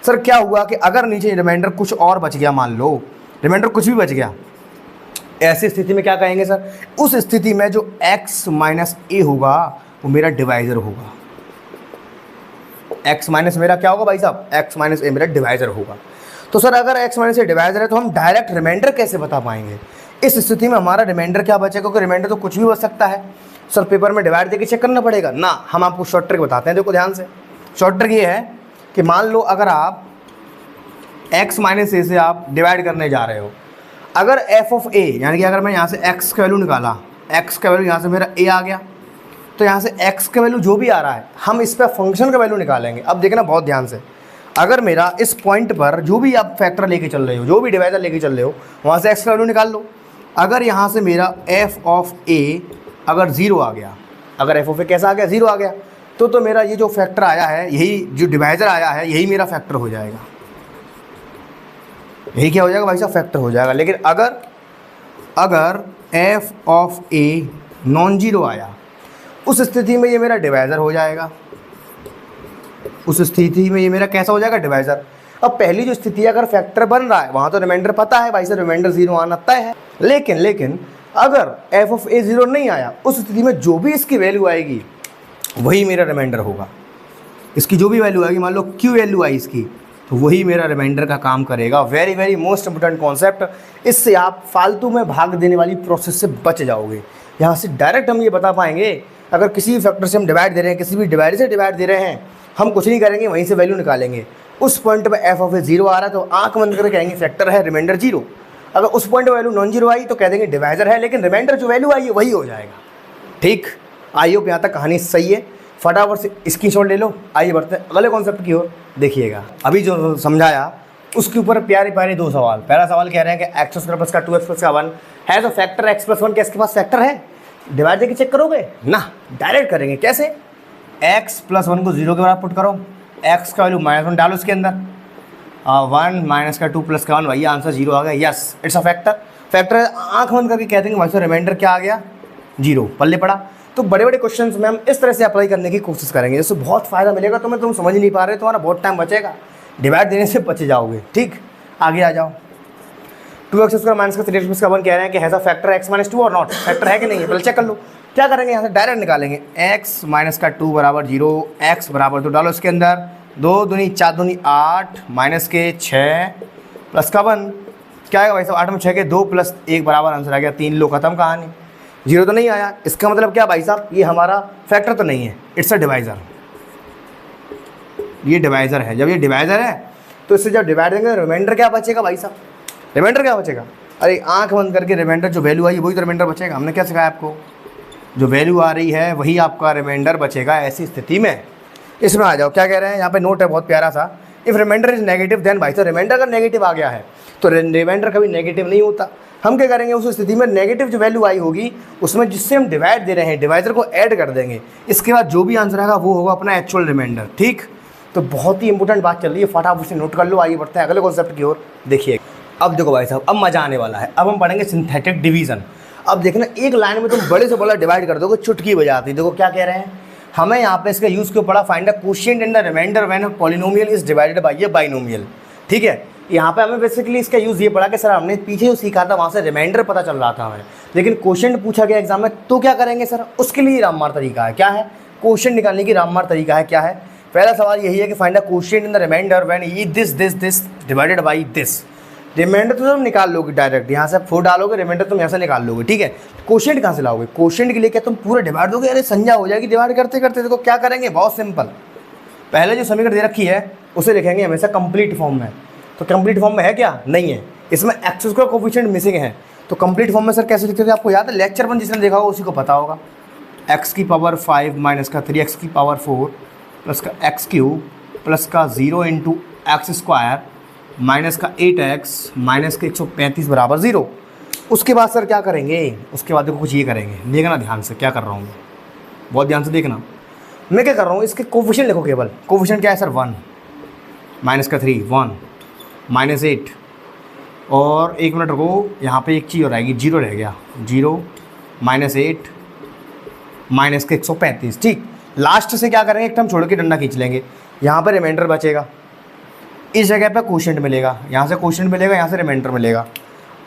सर क्या हुआ कि अगर नीचे रिमाइंडर कुछ और बच गया, मान लो रिमाइंडर कुछ भी बच गया, ऐसी स्थिति में क्या कहेंगे सर, उस स्थिति में जो x माइनस a होगा वो मेरा डिवाइजर होगा। x माइनस मेरा क्या होगा भाई साहब, x माइनस a मेरा डिवाइजर होगा। तो सर अगर x माइनस a डिवाइजर है तो हम डायरेक्ट रिमाइंडर कैसे बता पाएंगे। इस स्थिति में हमारा रिमाइंडर क्या बचेगा, क्योंकि रिमाइंडर तो कुछ भी बच सकता है। सर पेपर में डिवाइड देके चेक करना पड़ेगा ना, हम आपको शॉर्ट ट्रिक बताते हैं, देखो ध्यान से। शॉर्ट ट्रिक ये है कि मान लो अगर आप x माइनस a से आप डिवाइड करने जा रहे हो, अगर f ऑफ a यानी कि अगर मैं यहाँ से x का वैल्यू निकाला, x का वैल्यू यहाँ से मेरा a आ गया, तो यहाँ से x का वैल्यू जो भी आ रहा है हम इस पर फंक्शन का वैल्यू निकालेंगे। अब देखना बहुत ध्यान से, अगर मेरा इस पॉइंट पर जो भी आप फैक्टर लेके चल रहे हो, जो भी डिवाइजर लेके चल रहे हो, वहाँ से x का वैल्यू निकाल लो। अगर यहाँ से मेरा f ऑफ a अगर 0 आ गया, अगर f ऑफ a कैसा आ गया, 0 आ गया, तो मेरा ये जो फैक्टर आया है, यही जो डिवाइजर आया है, यही मेरा फैक्टर हो जाएगा। यही क्या हो जाएगा भाई साहब, फैक्टर हो जाएगा। लेकिन अगर f ऑफ a नॉन 0 आया, उस स्थिति में ये मेरा डिवाइजर हो जाएगा। उस स्थिति में ये मेरा कैसा हो जाएगा, डिवाइजर। अब पहली जो स्थिति है, अगर फैक्टर बन रहा है वहाँ तो रिमाइंडर पता है भाई साहब, रिमाइंडर 0 आना तय है। लेकिन अगर f ऑफ a 0 नहीं आया, उस स्थिति में जो भी इसकी वैल्यू आएगी वही मेरा रिमाइंडर होगा। इसकी जो भी वैल्यू आएगी, मान लो q वैल्यू आई इसकी, तो वही मेरा रिमाइंडर का काम करेगा। Very very most important concept. इससे आप फालतू में भाग देने वाली प्रोसेस से बच जाओगे। यहाँ से डायरेक्ट हम ये बता पाएंगे, अगर किसी भी फैक्टर से हम डिवाइड दे रहे हैं, किसी भी डिवाइडर से डिवाइड दे रहे हैं, हम कुछ नहीं करेंगे, वहीं से वैल्यू निकालेंगे। उस पॉइंट पर f ऑफ a 0 आ रहा है तो आंख बंद करके कहेंगे फैक्टर है, रिमाइंडर 0। अगर उस पॉइंट पर वैल्यू नॉन 0 आई तो कह देंगे डिवाइजर है, लेकिन रिमाइंडर जो वैल्यू आई है वही हो जाएगा। ठीक, आई होप यहाँ तक कहानी सही है। फटाफट से स्क्रीनशॉट ले लो। आइए बढ़ते हैं अगले कॉन्सेप्ट की ओर। देखिएगा अभी जो समझाया उसके ऊपर प्यारे प्यारे 2 सवाल। पहला सवाल कह रहे हैं कि x स्क्वायर प्लस का 2x प्लस का 1 है, तो फैक्टर x प्लस 1 के इसके पास फैक्टर है, डिवाइड देके चेक करोगे ना, डायरेक्ट करेंगे। कैसे, x प्लस 1 को 0 के बराबर पुट करो, x का वैल्यू -1 डालो इसके अंदर, 1 माइनस का 2 प्लस का 1, वही आंसर 0 आ गया। Yes, it's a factor. Factor आंख बंद करके कहते हैं भाई रिमाइंडर क्या आ गया, 0 पल्ले पड़ा। तो बड़े बड़े क्वेश्चंस में हम इस तरह से अप्लाई करने की कोशिश करेंगे, जिससे बहुत फ़ायदा मिलेगा। तुम समझ नहीं पा रहे, तुम्हारा बहुत टाइम बचेगा, डिवाइड देने से बचे जाओगे। ठीक, आगे आ जाओ। 2x स्क्वायर माइनस का 3x प्लस का 1 कह रहे हैं कि ऐसा फैक्टर x माइनस 2 और नॉट, फैक्टर है कि नहीं है पहले चेक कर लो। क्या करेंगे, यहाँ से डायरेक्ट निकालेंगे, x माइनस का 2 बराबर 0, x बराबर 2 डालो इसके अंदर, 2 दूनी 4 दूनी 8 माइनस के 6 प्लस का 1, क्या आएगा भाई साहब, 8 में 6 के 2 प्लस 1 बराबर आंसर आ गया 3। लो खत्म कहानी। 0 तो नहीं आया, इसका मतलब क्या भाई साहब, ये हमारा फैक्टर तो नहीं है, इट्स अ डिवाइजर। ये डिवाइजर है। जब ये डिवाइजर है तो इससे जब डिवाइड देंगे रिमाइंडर क्या बचेगा भाई साहब, रिमाइंडर क्या बचेगा, अरे आंख बंद करके रिमाइंडर जो वैल्यू आई वही तो रिमाइंडर बचेगा। हमने क्या सिखाया आपको, जो वैल्यू आ रही है वही आपका रिमाइंडर बचेगा। ऐसी स्थिति में इसमें आ जाओ, क्या कह रहे हैं यहाँ पे, नोट है बहुत प्यारा सा, if remainder is negative then भाई साहब, रिमाइंडर अगर नेगेटिव आ गया है तो रिमाइंडर कभी नेगेटिव नहीं होता। हम क्या करेंगे, उस स्थिति में नेगेटिव जो वैल्यू आई होगी उसमें जिससे हम डिवाइड दे रहे हैं डिवाइजर को ऐड कर देंगे। इसके बाद जो भी आंसर आएगा वो होगा अपना एक्चुअल रिमाइंडर। ठीक, तो बहुत ही इंपॉर्टेंट बात चल रही है, फटाफट से नोट कर लो। आइए बढ़ते हैं अगले कॉन्सेप्ट की ओर। देखिए अब देखो भाई साहब, अब मजा आने वाला है। अब हम पढ़ेंगे सिंथेटिक डिवीजन। अब देखना, एक लाइन में तुम बड़े से बड़ा डिवाइड कर दोगे, चुटकी बजाती। देखो क्या कह रहे हैं, हमें यहाँ पे इसका यूज़ क्यों पड़ा, find the quotient in the remainder when a polynomial is divided by a binomial. ठीक है, यहाँ पे हमें बेसिकली इसका यूज़ ये पड़ा कि सर हमने पीछे जो सीखा था वहाँ से रिमाइंडर पता चल रहा था हमें, लेकिन क्वेश्चन पूछा गया एग्जाम में, तो क्या करेंगे सर, उसके लिए राममार तरीका है। क्या है, क्वेश्चन निकालने की राममार तरीका है। क्या है, पहला सवाल यही है कि find the quotient in the remainder when ई this divided by this. Remainder तो तुम निकाल लोगे डायरेक्ट, यहाँ से 4 डालोगे, रिमाइंडर तुम यहाँ से निकाल लोगे। ठीक है, क्वेश्चन कहाँ से लाओगे, क्वेश्चन के लिए क्या तुम पूरा डिवाइड दोगे, अरे संज्ञा हो जाएगी डिवाइड करते करते। देखो क्या करेंगे, बहुत सिंपल, पहले जो समीकरण दे रखी है उसे लिखेंगे हमेशा कंप्लीट फॉर्म में। तो कंप्लीट फॉर्म में है क्या, नहीं है, इसमें एक्स स्क्वायर कोफिशिएंट मिसिंग है। तो कंप्लीट फॉर्म में सर कैसे लिखते थे, आपको याद है, लेक्चर 1 जिसने देखा होगा उसी को पता होगा। एक्स की पावर 5 माइनस का 3x की पावर 4 प्लस का एक्स क्यूब प्लस का 0 इंटू एक्स स्क्वायर माइनस का 8x माइनस के 135 बराबर 0। उसके बाद सर क्या करेंगे, उसके बाद देखो कुछ ये करेंगे, देखना ध्यान से क्या कर रहा हूँ, बहुत ध्यान से देखना। मैं क्या कर रहा हूँ, इसके कोफिशिएंट लिखो केवल। कोफिशिएंट क्या है सर, 1 माइनस का 3 1 माइनस 8, और 1 मिनट रखो, यहाँ पे एक चीज़ और आएगी, 0 रह गया, 0 माइनस 8 माइनस के 135। ठीक, लास्ट से क्या करेंगे, एक टर्म छोड़ के डंडा खींच लेंगे, यहाँ पर रिमाइंडर बचेगा, इस जगह पे क्वोशिएंट मिलेगा, यहाँ से क्वोशिएंट मिलेगा, यहाँ से रिमाइंडर मिलेगा।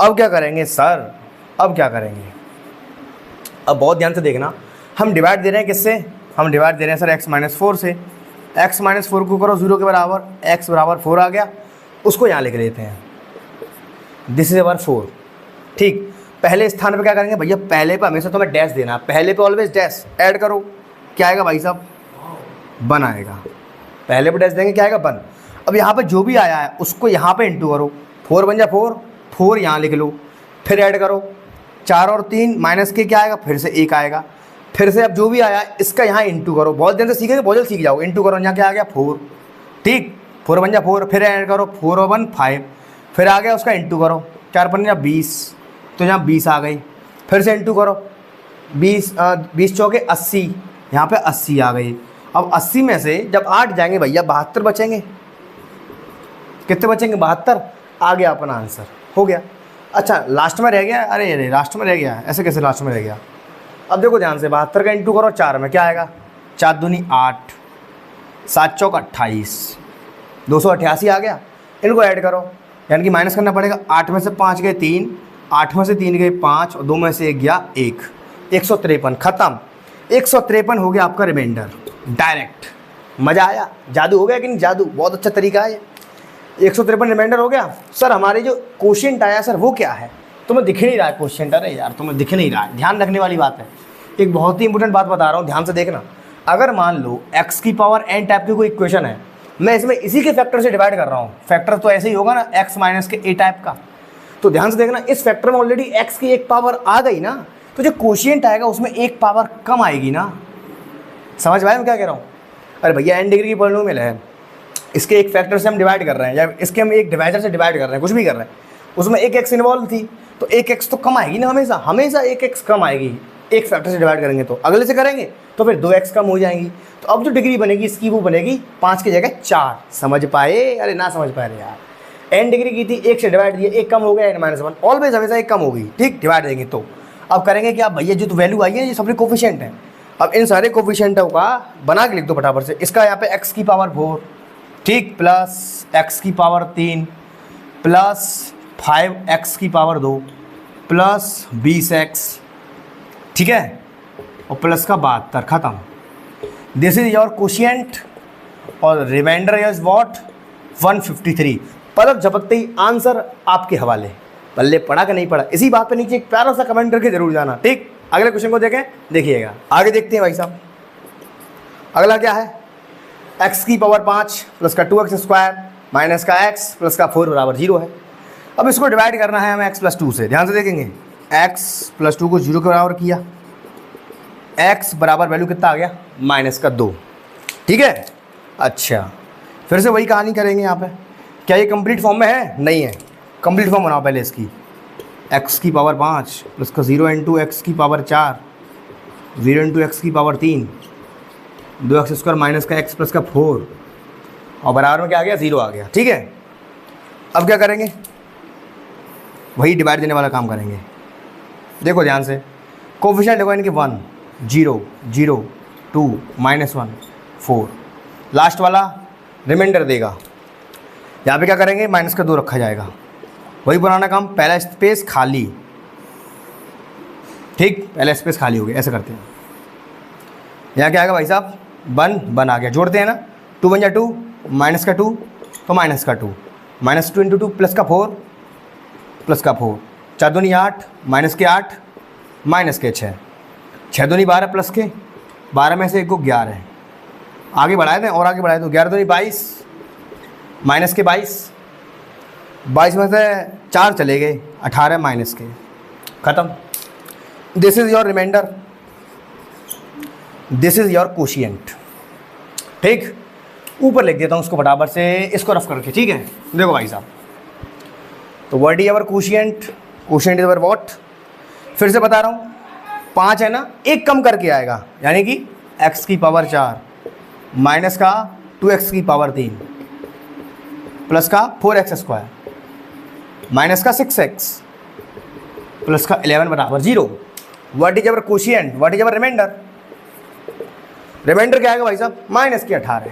अब क्या करेंगे सर, अब क्या करेंगे, अब बहुत ध्यान से देखना, हम डिवाइड दे रहे हैं किससे, हम डिवाइड दे रहे हैं सर x माइनस 4 से। x माइनस 4 को करो 0 के बराबर, x बराबर 4 आ गया, उसको यहाँ लिख लेते हैं, दिस इज अवर 4। ठीक, पहले स्थान पे क्या करेंगे भैया, पहले पे हमेशा तुम्हें डैश देना, पहले पे ऑलवेज डैश, ऐड करो, क्या आएगा भाई साहब, 1 आएगा, पहले पे डैश देंगे, क्या आएगा 1। अब यहाँ पे जो भी आया है उसको यहाँ पे इंटू करो, 4 बन जा 4, 4 यहाँ लिख लो, फिर ऐड करो, 4 और 3 माइनस के क्या आएगा, फिर से 1 आएगा, फिर से अब जो भी आया इसका यहाँ इंटू करो, बहुत दिन से सीखेंगे, बहुत जल्द सीख जाओगे, इंटू करो, यहाँ क्या आ गया 4। ठीक, 4 बन जा 4, फिर ऐड करो, 4 और 1 5, फिर आ गया उसका इंटू करो, 4 बन जा 20, तो यहाँ 20 आ गई, फिर से इंटू करो, 20 चौके 80, यहाँ पे 80 आ गई। अब 80 में से जब 8 जाएंगे भैया 72 बचेंगे, कितने बचेंगे, 72, आ गया अपना आंसर, हो गया। अच्छा लास्ट में रह गया, अरे अरे लास्ट में रह गया, ऐसे कैसे लास्ट में रह गया। अब देखो ध्यान से, 72 का इंटू करो 4 में, क्या आएगा, 4 दूनी 8, 7 चौक 28, 288 आ गया। इनको ऐड करो, यानी कि माइनस करना पड़ेगा, 8 में से 5 गए 3, 8 में से 3 गए 5, और 2 में से 1 गया 1, 153, ख़त्म, 153 हो गया आपका रिमाइंडर डायरेक्ट। मज़ा आया, जादू हो गया कि नहीं, जादू, बहुत अच्छा तरीका है ये। 153 रिमाइंडर हो गया। सर हमारे जो क्वोशिएंट आया सर वो क्या है, तुम्हें दिख नहीं रहा है क्वोशिएंट, अरे यार तुम्हें दिख नहीं रहा है, ध्यान रखने वाली बात है, एक बहुत ही इंपॉर्टेंट बात बता रहा हूँ, ध्यान से देखना। अगर मान लो x की पावर n टाइप की कोई इक्वेशन है, मैं इसमें इसी के फैक्टर से डिवाइड कर रहा हूँ, फैक्टर तो ऐसे ही होगा ना x माइनस के a टाइप का, तो ध्यान से देखना, इस फैक्टर में ऑलरेडी x की एक पावर आ गई ना, तो जो क्वोशिएंट आएगा उसमें एक पावर कम आएगी ना। समझ पाए मैं क्या कह रहा हूँ, अरे भैया n डिग्री की पॉलिनोमियल है, इसके एक फैक्टर से हम डिवाइड कर रहे हैं, या इसके हम एक डिवाइजर से डिवाइड कर रहे हैं, कुछ भी कर रहे हैं, उसमें एक x इन्वॉल्व थी, तो एक x तो कम आएगी ना, हमेशा हमेशा एक x कम आएगी, एक फैक्टर से डिवाइड करेंगे तो, अगले से करेंगे तो फिर 2x कम हो जाएंगी। तो अब जो डिग्री बनेगी इसकी वो बनेगी 5 की जगह 4। समझ पाए, अरे ना समझ पाए रे यार, n डिग्री की थी, 1 से डिवाइड दिए, 1 कम हो गया, n-1, ऑलवेज हमेशा 1 कम होगी। ठीक, डिवाइड देंगे तो अब करेंगे क्या भैया, जो तो वैल्यू आई है ये सबके कोफिशिएंट हैं, अब इन सारे कोफिशिएंटों का बना के लिख दो फटाफट से। इसका यहाँ पे x की पावर 4, ठीक, प्लस x की पावर 3 प्लस 5x की पावर 2 प्लस 20x, ठीक है, और प्लस का 72, खत्म। दिस इज योर क्वोशिएंट और रिमाइंडर इज व्हाट 153। पलक झपकते ही आंसर आपके हवाले, पल्ले पढ़ा कि नहीं पढ़ा, इसी बात पे नीचे एक प्यारा सा कमेंट करके जरूर जाना। ठीक, अगले क्वेश्चन को देखें, देखिएगा, आगे देखते हैं भाई साहब। अगला क्या है, x की पावर 5 प्लस का 2x स्क्वायर माइनस का x प्लस का 4 बराबर 0 है। अब इसको डिवाइड करना है हमें x प्लस 2 से, ध्यान से देखेंगे, x प्लस 2 को 0 के बराबर किया, x बराबर वैल्यू कितना आ गया, माइनस का 2, ठीक है। अच्छा फिर से वही कहानी करेंगे यहाँ पे, क्या ये कंप्लीट फॉर्म में है, नहीं है, कंप्लीट फॉर्म बनाओ पहले इसकी, x की पावर 5 प्लस का 0 इंटू एक्स की पावर 4, 0 इंटू एक्स की पावर 3, 2x स्क्वायर माइनस का x प्लस का 4, और बराबर में क्या आ गया, 0 आ गया, ठीक है। अब क्या करेंगे, वही डिवाइड देने वाला काम करेंगे। देखो ध्यान से, कोफिशिएंट देखो इनके 1 0 0 2 -1 4, लास्ट वाला रिमाइंडर देगा। यहाँ पे क्या करेंगे, माइनस का 2 रखा जाएगा, वही पुराना काम, पहला स्पेस खाली, ठीक, पहला स्पेस खाली हो गया, ऐसे करते हैं। यहाँ क्या आएगा भाई साहब, 1 आ गया, जोड़ते हैं ना, 2 बन जा 2, माइनस का 2 तो माइनस का 2, -2 × 2 प्लस का 4, प्लस का 4, 4 दूनी 8, माइनस के 8, माइनस के 6, 6 दूनी 12 प्लस के 12 में से एक को 11 है, आगे बढ़ाए थे और आगे बढ़ाए तो 11 दूनी 22, माइनस के 22 में से 4 चले गए, 18 माइनस के, ख़त्म। This is your remainder, this is your quotient, ठीक। ऊपर लिख देता हूँ उसको फटाफट से, इसको रफ करके, ठीक है। देखो भाई साहब, तो what is our quotient, quotient is our what, फिर से बता रहा हूँ, 5 है ना, एक कम करके आएगा, यानी कि x की पावर 4 माइनस का 2x की पावर 3 प्लस का 4x² माइनस का 6x प्लस का 11 बराबर 0। What is our quotient, what is our remainder, remainder क्या आएगा भाई साहब, माइनस की 18।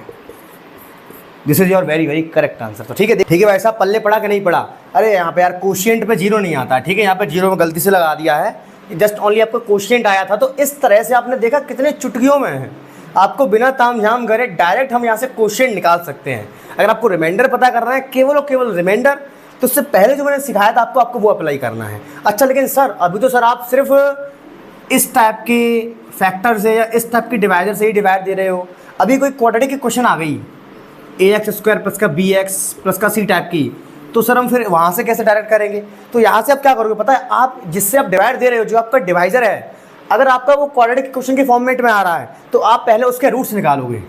This is your very very correct answer. तो ठीक है भाई साहब, पल्ले पढ़ा कि नहीं पढ़ा, अरे यहाँ पे यार कोशिएंट पे 0 नहीं आता, ठीक है, यहाँ पे 0 में गलती से लगा दिया है, जस्ट ओनली आपको कोशिएंट आया था। तो इस तरह से आपने देखा कितने चुटकियों में है, आपको बिना ताम झाम करे डायरेक्ट हम यहाँ से कोशिएंट निकाल सकते हैं। अगर आपको रिमाइंडर पता करना है, केवल और केवल रिमाइंडर, तो उससे पहले जो मैंने सिखाया था आपको वो अप्लाई करना है। अच्छा, लेकिन सर अभी तो सर आप सिर्फ इस टाइप के फैक्टर से या इस टाइप की डिवाइडर से ही डिवाइड दे रहे हो, अभी कोई क्वाड्रेटिक की क्वेश्चन आ गई ax² प्लस का bx प्लस का c टाइप की, तो सर हम फिर वहाँ से कैसे डायरेक्ट करेंगे। तो यहाँ से आप क्या करोगे पता है, आप जिससे आप डिवाइड दे रहे हो, जो आपका डिवाइजर है, अगर आपका वो क्वाड्रेटिक क्वेश्चन के फॉर्मेट में आ रहा है, तो आप पहले उसके रूट्स निकालोगे,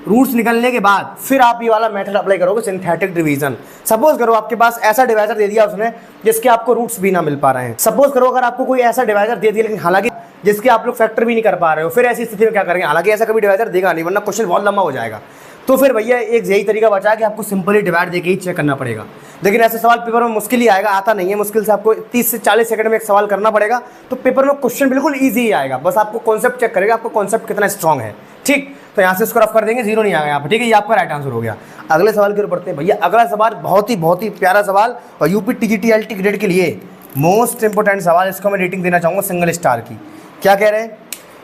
रूट्स निकलने के बाद फिर आप ये वाला मेथड अप्लाई करोगे, सिंथेटिक डिवीजन। सपोज करो आपके पास ऐसा डिवाइजर दे दिया उसने जिसके आपको रूट्स भी ना मिल पा रहे हैं। सपोज करो अगर आपको कोई ऐसा डिवाइजर दे दिया, लेकिन हालांकि जिसके आप लोग फैक्टर भी नहीं कर पा रहे हो, फिर ऐसी स्थिति में क्या करेंगे, हालांकि ऐसा कभी डिवाइजर देगा नहीं, वरना क्वेश्चन बहुत लंबा हो जाएगा। तो फिर भैया एक यही तरीका बचा कि आपको सिंपली डिवाइड देके ही चेक करना पड़ेगा। लेकिन ऐसे सवाल पेपर में मुश्किल ही आएगा, आता नहीं है, मुश्किल से आपको 30 से 40 सेकंड में एक सवाल करना पड़ेगा, तो पेपर में क्वेश्चन बिल्कुल ईजी ही आएगा, बस आपको कॉन्सेप्ट चेक करेगा, आपको कॉन्सेप्ट कितना स्ट्रॉन्ग है, ठीक। तो यहाँ से इसको रफ कर देंगे, 0 नहीं आएगा यहाँ पर, ठीक है, ये आपका राइट आंसर हो गया। अगले सवाल की ओर बढ़ते हैं भैया। अगला सवाल बहुत ही प्यारा सवाल और यूपी TGT LT ग्रेड के लिए मोस्ट इंपोर्टेंट सवाल, इसको मैं रेटिंग देना चाहूँगा सिंगल स्टार की। क्या कह रहे हैं,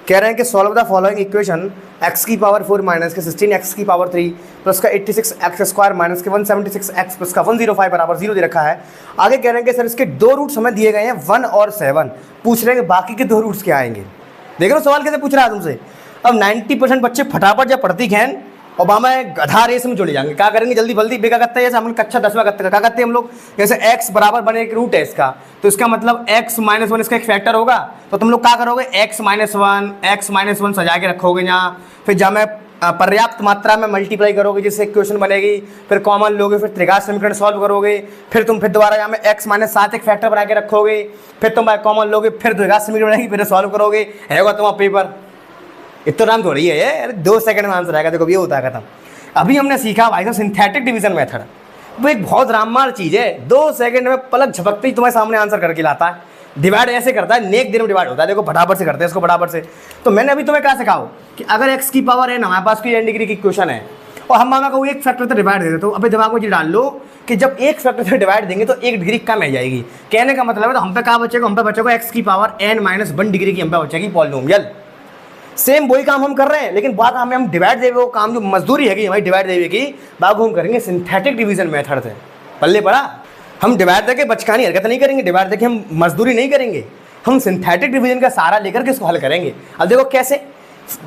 कह रहे हैं कि solve the following equation, x की पावर 4 माइनस के 16x की पावर 3 प्लस का 86x² माइनस के 176x प्लस का 105 बराबर 0 दे रखा है। आगे कह रहे हैं कि सर इसके 2 रूट्स हमें दिए गए हैं 1 और 7, पूछ रहे हैं कि बाकी के 2 रूट्स क्या आएंगे। देख रहे हो सवाल कैसे पूछ रहा है तुमसे। अब 90% बच्चे फटाफट जब पढ़ती खैन और वहाँ में गधा रेस में जुड़ जाएंगे, क्या करेंगे जल्दी बल्दी बेका करते हैं, जैसे हम कक्षा 10वां करते हैं, क्या करते हैं हम लोग, जैसे x बराबर बने एक रूट है इसका, तो इसका मतलब x - 1 इसका एक फैक्टर होगा, तो तुम लोग क्या करोगे, x - 1 सजा के रखोगे यहाँ, फिर जहाँ में पर्याप्त मात्रा में मल्टीप्लाई करोगे जिससे इक्वेशन बनेगी, फिर कॉमन लोगे, फिर त्रिघात समीकरण सॉल्व करोगे, फिर तुम फिर दोबारा यहाँ में x - 7 एक फैक्टर बना के रखोगे, फिर तुम कॉमन लोगे, फिर त्रिघात समीकरण बनेगी, फिर सॉल्व करोगे, होगा तुम्हारा पेपर। इतना नाम थोड़ी है यार, 2 सेकंड में आंसर आएगा, देखो ये होता है खत्म। अभी हमने सीखा भाई साहब सिंथेटिक डिवीजन मेथड, वो एक बहुत राममार चीज़ है, 2 सेकंड में पलक झपकते ही तुम्हारे सामने आंसर करके लाता है। डिवाइड ऐसे करता है, नेक देर में डिवाइड होता है, देखो फटाफट से करते हैं इसको फटाफट से। तो मैंने अभी तुम्हें क्या सिखाओ कि अगर x की पावर है ना, हमारे पास कोई n डिग्री की इक्वेशन है और हम माना को एक फैक्टर से डिवाइड दे देते, तो अभी दिमाग में ये डाल लो कि जब एक फैक्टर से डिवाइड देंगे तो 1 डिग्री कम रह जाएगी। कहने का मतलब है तो हम पे क्या बचेगा, हम पे बचेगा x की पावर n - 1 डिग्री की हम पे बचेगी पॉलिनोमियल। सेम वही काम हम कर रहे हैं, लेकिन बात हमें हम डिवाइड देवे वो काम जो मजदूरी है हमारी डिवाइड देवे की, बागू हम करेंगे सिंथेटिक डिवीजन मेथड से। पल्ले पड़ा, हम डिवाइड देके बचकानी हरकत नहीं करेंगे, डिवाइड देके हम मजदूरी नहीं करेंगे, हम सिंथेटिक डिवीजन का सहारा लेकर के इसको हल करेंगे। अब देखो कैसे,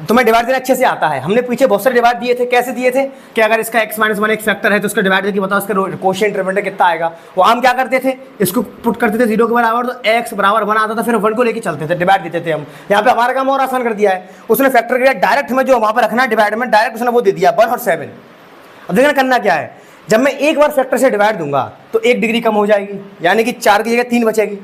तुम्हें डिवाइड देना अच्छे से आता है, हमने पीछे बहुत सारे डिवाइड दिए थे, कैसे दिए थे कि अगर इसका x - 1 एक फैक्टर है तो उसका डिवाइड करके बताओ उसका कोशिएंट रिमाइंडर कितना आएगा। वो हम क्या करते थे, इसको पुट करते थे 0 के बराबर, तो x बराबर 1 आता था, फिर 1 को लेके चलते थे, डिवाइड देते थे हम। यहाँ पे हमारा काम और आसान कर दिया है, उसने फैक्टर किया डायरेक्ट, हमें जो वहाँ पर रखना है डिवाइड में डायरेक्ट उसने वो दे दिया 1 और 7। अब देखना करना क्या है, जब मैं एक बार फैक्टर से डिवाइड दूंगा तो 1 डिग्री कम हो जाएगी, यानी कि 4 की जगह 3 बचेगी।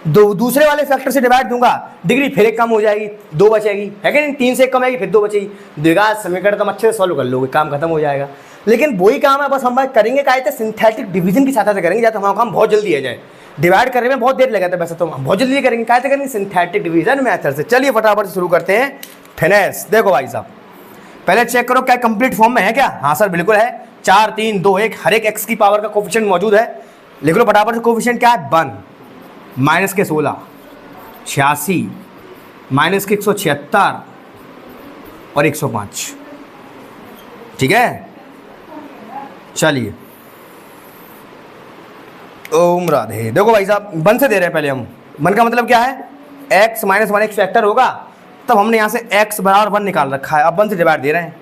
दूसरे वाले फैक्टर से डिवाइड दूंगा, डिग्री फिर 1 कम हो जाएगी, 2 बचेगी, है कि नहीं, 3 से 1 कम आएगी, फिर 2 बचेगी। द्विघात समीकरण तुम अच्छे से सॉल्व कर लोगे, काम खत्म हो जाएगा। लेकिन वही काम है, बस हम बात करेंगे क्या है, सिंथेटिक डिवीजन की सहायता से करेंगे, जाते हमारा काम बहुत जल्दी आ जाए। डिवाइड करने में बहुत देर लगा था वैसे, तो हम बहुत जल्दी करेंगे, क्या करेंगे सिंथेटिक डिवीजन मेथड से। चलिए फटाफट से शुरू करते हैं। फिनिश। देखो भाई साहब, पहले चेक करो क्या कंप्लीट फॉर्म में है क्या। हाँ सर बिल्कुल है, 4 3 2 1 हर एक एक्स की पावर का कोफिशिएंट मौजूद है। लिख लो फटाफट से, कोफिशिएंट क्या है 1, माइनस के 16, 86, माइनस के 176 और 105। ठीक है, चलिए ओम राधे। देखो भाई साहब 1 से दे रहे हैं पहले हम। 1 का मतलब क्या है, x माइनस 1 एक फैक्टर होगा, तब हमने यहाँ से x बराबर 1 निकाल रखा है। अब 1 से डिवाइड दे रहे हैं,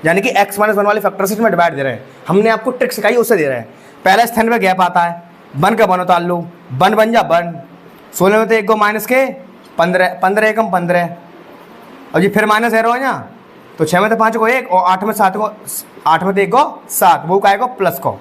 यानी कि x माइनस 1 वाले फैक्टर से इसमें डिवाइड दे रहे हैं। हमने आपको ट्रिक सिखाई उससे दे रहे हैं। पहले स्थान पे गैप आता है, 1 का 1 उतार लो, 1 बन जा 1, 16 में तो 1 को माइनस के 15, 15 एकम 15, और जी फिर माइनस एरो है ना, तो 6 में तो 5 को 1 और 8 में 7 को 8 में तो 1 को 7, वो का को प्लस को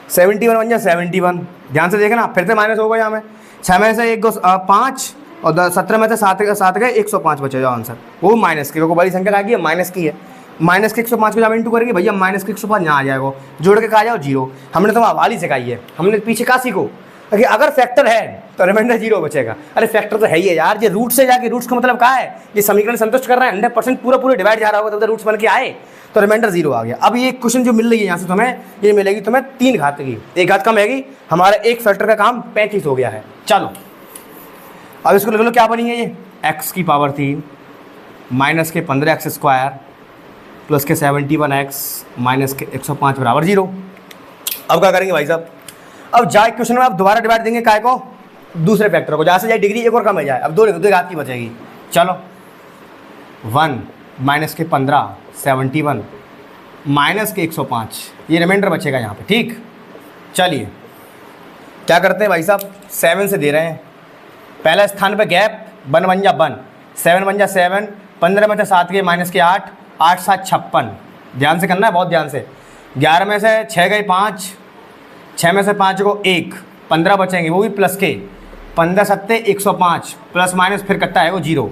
71 बन जाए 71। ध्यान से देखना, फिर से माइनस होगा यहाँ में, 6 में से 1 को 5 और 17 में से 7 गए 105 बचेगा आंसर। वो माइनस की, क्योंकि बड़ी संख्या का की है माइनस की है। माइनस के 105 को जब इंटू करेंगे भैया माइनस के 105 यहाँ आ जाएगा, जोड़ के कहा जाओ 0। हमने तो हवाली सिखाई है, हमने पीछे का सीखो कि अगर फैक्टर है तो रिमाइंडर 0 बचेगा। अरे फैक्टर तो है ही है यार, ये रूट से जाके, रूट्स का मतलब क्या है, ये समीकरण संतुष्ट कर रहा है 100% पूरा डिवाइड जा रहा होगा, तब रूट्स बन के आए तो रिमाइंडर 0 आ गया। अब ये क्वेश्चन जो मिल रही है यहाँ से तुम्हें, ये मिलेगी तुम्हें 3 घात की, 1 घात कम हैगी, हमारा एक फैक्टर का काम 35 हो गया है। चलो अब इसको लिख लो, क्या बनी है ये, x की पावर 3 माइनस के 15x स्क्वायर प्लस के 71x माइनस के 105 बराबर 0। अब क्या करेंगे भाई साहब, अब जाए क्वेश्चन में आप दोबारा डिवाइड देंगे काय को, दूसरे फैक्टर को, जहाँ से जाए डिग्री एक और कम हो जाए, अब 2 घात की बचेगी। चलो 1 माइनस के 15 71 माइनस के 105, ये रिमाइंडर बचेगा यहाँ पे। ठीक, चलिए क्या करते हैं भाई साहब, 7 से दे रहे हैं, पहला स्थान पे गैप, 1 बन जा 1, 7 बन जा 7, 15 में से 7 के माइनस के 8, 8 7 56, ध्यान से करना है, बहुत ध्यान से। 11 में से 6 गए 5, 6 में से 5 को 1, 15 बचेंगे वो भी प्लस के, 15 7 105 प्लस माइनस फिर कटता है वो 0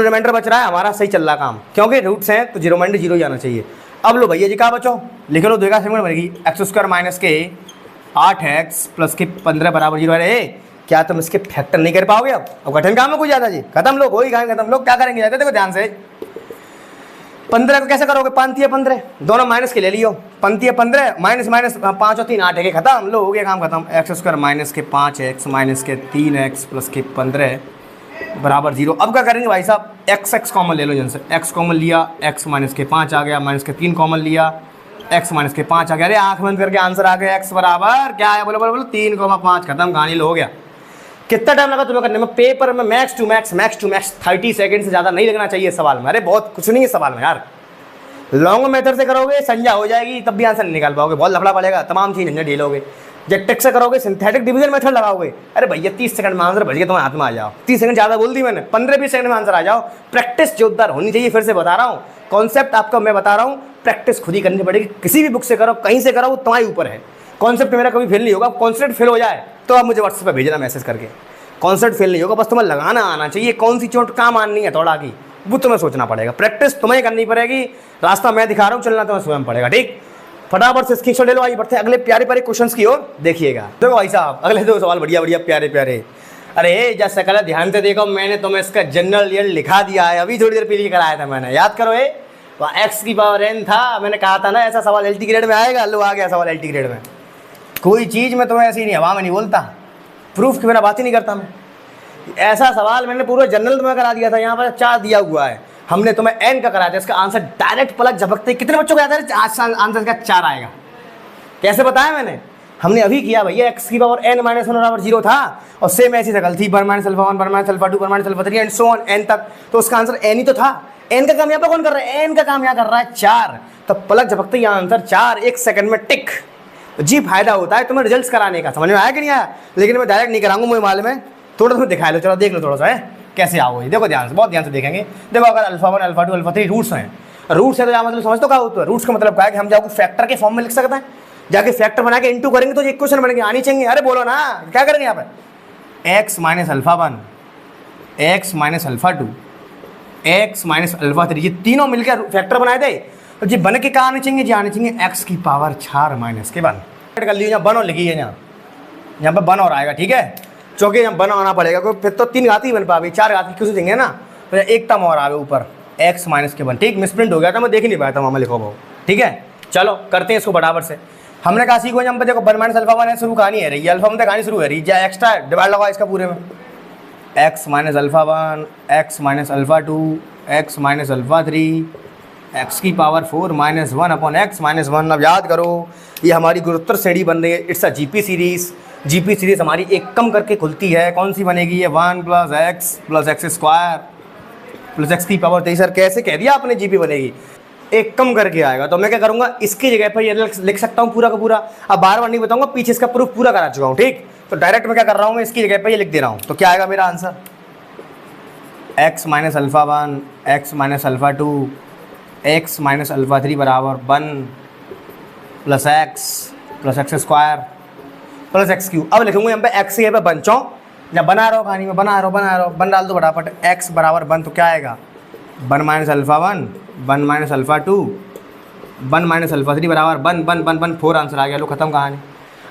रिमाइंडर बच रहा है हमारा, सही चल रहा काम, क्योंकि रूट्स हैं तो 0 रिमाइंडर 0 जाना चाहिए। अब लो भैया जी क्या बचो, लिख लो, 2 का सेकंड बनेगी एक्स स्क्वायर माइनस के 8x प्लस के 15 बराबर 0। अरे क्या तुम इसके फैक्टर नहीं कर पाओगे? अब कठिन काम है कुछ ज़्यादा जी, खत्म लोग, वही काम खत्म। लोग क्या करेंगे जाते, देखो ध्यान से, 15 को कैसे करोगे, 5 15 दोनों माइनस के ले लियो, 5 15 माइनस माइनस 5 और 3 8 है, खत्म लो, हो गया काम खत्म। एक्स स्क्वायर माइनस के 5x माइनस के 3x प्लस के 15 बराबर 0। अब क्या करेंगे भाई साहब, x कॉमन ले लो, जन से x कॉमन लिया, x माइनस के 5 आ गया, माइनस के 3 कॉमन लिया, x माइनस के 5 आ गया। अरे आंख बंद करके आंसर आ गया, x बराबर क्या है, बोलो बोलो बोलो 3,5, खत्म, कहानी लो, हो गया। कितना टाइम लगा तुम्हें करने में, पेपर में मैक्स टू मैक्स 30 सेकंड से ज़्यादा नहीं लगना चाहिए सवाल में। अरे बहुत कुछ नहीं है सवाल में यार, लॉन्ग मेथड से करोगे संज्ञा हो जाएगी, तब भी आंसर नहीं निकाल पाओगे, बहुत लफड़ा पड़ेगा, तमाम चीज़ झंझट ढीलोगे। जेटेक से करोगे, सिंथेटिक डिवीजन मेथड लगाओगे, अरे भैया 30 सेकंड में आंसर बच गया, तुम्हारे हाथ में आ जाओ। 30 सेकंड ज़्यादा बोल दी मैंने, 15-20 सेकंड में आंसर आ जाओ। प्रैक्टिस जोरदार होनी चाहिए, फिर से बता रहा हूँ, कॉन्सेप्ट आपका मैं बता रहा हूँ, प्रैक्टिस खुद ही करनी पड़ेगी, किसी भी बुक से करो, कहीं से करो, वो तुम्हारे ऊपर है। कॉन्सेप्ट मेरा कभी फेल नहीं होगा, कॉन्सेप्ट फेल हो जाए तो आप मुझे व्हाट्सएप पर भेजना मैसेज करके, कॉन्सेप्ट फेल नहीं होगा, बस तुम्हें लगाना आना चाहिए, कौन सी चोट कहाँ माननी है थोड़ा की, वो तुम्हें सोचना पड़ेगा, प्रैक्टिस तुम्हें करनी पड़ेगी, रास्ता मैं दिखा रहा हूँ, चलना तुम्हें स्वयं पड़ेगा। ठीक, फटाफट से स्क्रीनशॉट ले लो, आइए बढ़ते हैं अगले प्यारे प्यारे क्वेश्चंस की ओर। देखिएगा, देखो भाई साहब अगले 2 सवाल बढ़िया बढ़िया प्यारे प्यारे। अरे जैसे कल ध्यान से देखो, मैंने तुम्हें इसका जनरल रिजल्ट लिखा दिया है, अभी थोड़ी देर पहले कराया था मैंने, याद करो। वह x की पावर n था, मैंने कहा था ना ऐसा सवाल LT ग्रेड में आएगा, लो आ गया सवाल LT ग्रेड में। कोई चीज़ में तुम्हें ऐसी नहीं हवा में नहीं बोलता, प्रूफ की बिना बात ही नहीं करता मैं। ऐसा सवाल मैंने पूरा जनरल तुम्हें करा दिया था, यहाँ पर 4 दिया हुआ है, हमने तुम्हें n का करा दिया, इसका आंसर डायरेक्ट पलक झपकते कितने बच्चों को याद है, आंसर का 4 आएगा। कैसे बताया मैंने, हमने अभी किया भैया, x की पावर n माइनस 1 बराबर 0 था, और सेम ऐसी शकल थी, बर माइनस अल्फा 1 बर माइनस अल्फा 2 बर minus alpha 3 and so on n तक, तो उसका आंसर n ही तो था। n का काम यहाँ पर कौन कर रहा है, n का काम यहाँ कर रहा है 4, तो पलक झपकते ही आंसर 4, 1 सेकंड में टिक जी। फायदा होता है तुम्हें रिजल्ट्स कराने का, समझ में आया कि नहीं आया, लेकिन मैं डायरेक्ट नहीं कराऊंगा, मुझे मालूम है, थोड़ा सा दिखा लो, चलो देख लो थोड़ा सा है कैसे आओगे। देखो ध्यान से, बहुत ध्यान से देखेंगे। देखो अगर अल्फा 1 अल्फा 2 अल्फा 3 रूट्स हैं, रूट्स है तो यहाँ मतलब समझ तो क्या होता है, रूट्स का मतलब क्या है कि हम जाकर फैक्टर के फॉर्म में लिख सकते हैं, जाके फैक्टर बना के इंटू करेंगे तो इक्वेशन बनेगी, आनी चाहिए। अरे बोलो ना, क्या करेंगे यहाँ पे, x minus alpha 1 x minus alpha 2 x minus alpha 3, ये तीनों मिलकर फैक्टर बनाए थे, और जी बन के कहाँ आने चाहिए, जी आने चाहिए x की पावर 4 माइनस के 1 कर लीजिए, यहाँ 1 और लिखिए, यहाँ पे 1 और आएगा, ठीक है, चूँकि यहाँ 1 आना पड़ेगा, फिर तो 3 घात ही बन पाएगी, 4 घात की क्यों देंगे ना, तो एक टर्म और आवे ऊपर, एक्स माइनस के 1। ठीक, मिसप्रिंट हो गया था, मैं देख ही नहीं पाया था वहाँ में लिखा हुआ। ठीक है, चलो करते हैं इसको बराबर से। हमने कहा सीखो यहाँ पे देखो 1 माइनस अल्फा 1 है, शुरू कहानी है रही, अल्फा में कहानी शुरू है रही, या एक्स्ट्रा डिवाइड लगा इसका पूरे में, x minus alpha 1, x minus alpha 2, x minus alpha 3, x की power 4 minus 1 upon x minus 1। अब याद करो ये हमारी गुरुत्तर श्रेणी बन रही है, it's a GP series. GP series हमारी एक कम करके खुलती है, कौन सी बनेगी ये 1 plus x square plus x की पावर 3। सर कैसे कह दिया आपने जीपी बनेगी, एक कम करके आएगा। तो मैं क्या करूँगा, इसकी जगह पर ये लिख सकता हूँ पूरा का पूरा। अब बार बार नहीं बताऊँगा, पीछे इसका प्रूफ पूरा करा चुका हूँ। ठीक, तो डायरेक्ट मैं क्या कर रहा हूँ, मैं इसकी जगह पर ये लिख दे रहा हूँ। तो क्या आएगा मेरा answer, x minus alpha 1, x minus alpha 2, x minus alpha 3 बराबर 1 plus x square plus x Q. अब लिखूंगा यहाँ पे एक्स यहाँ पे बन या बना रहा हो कहानी में, बना रहा हो बन डाल दो फटाफट। एक्स बराबर 1 तो क्या आएगा, 1 minus alpha 1, 1 minus alpha 2, 1 minus alpha 3 बराबर 1 4 आंसर आ गया। लो खत्म कहानी।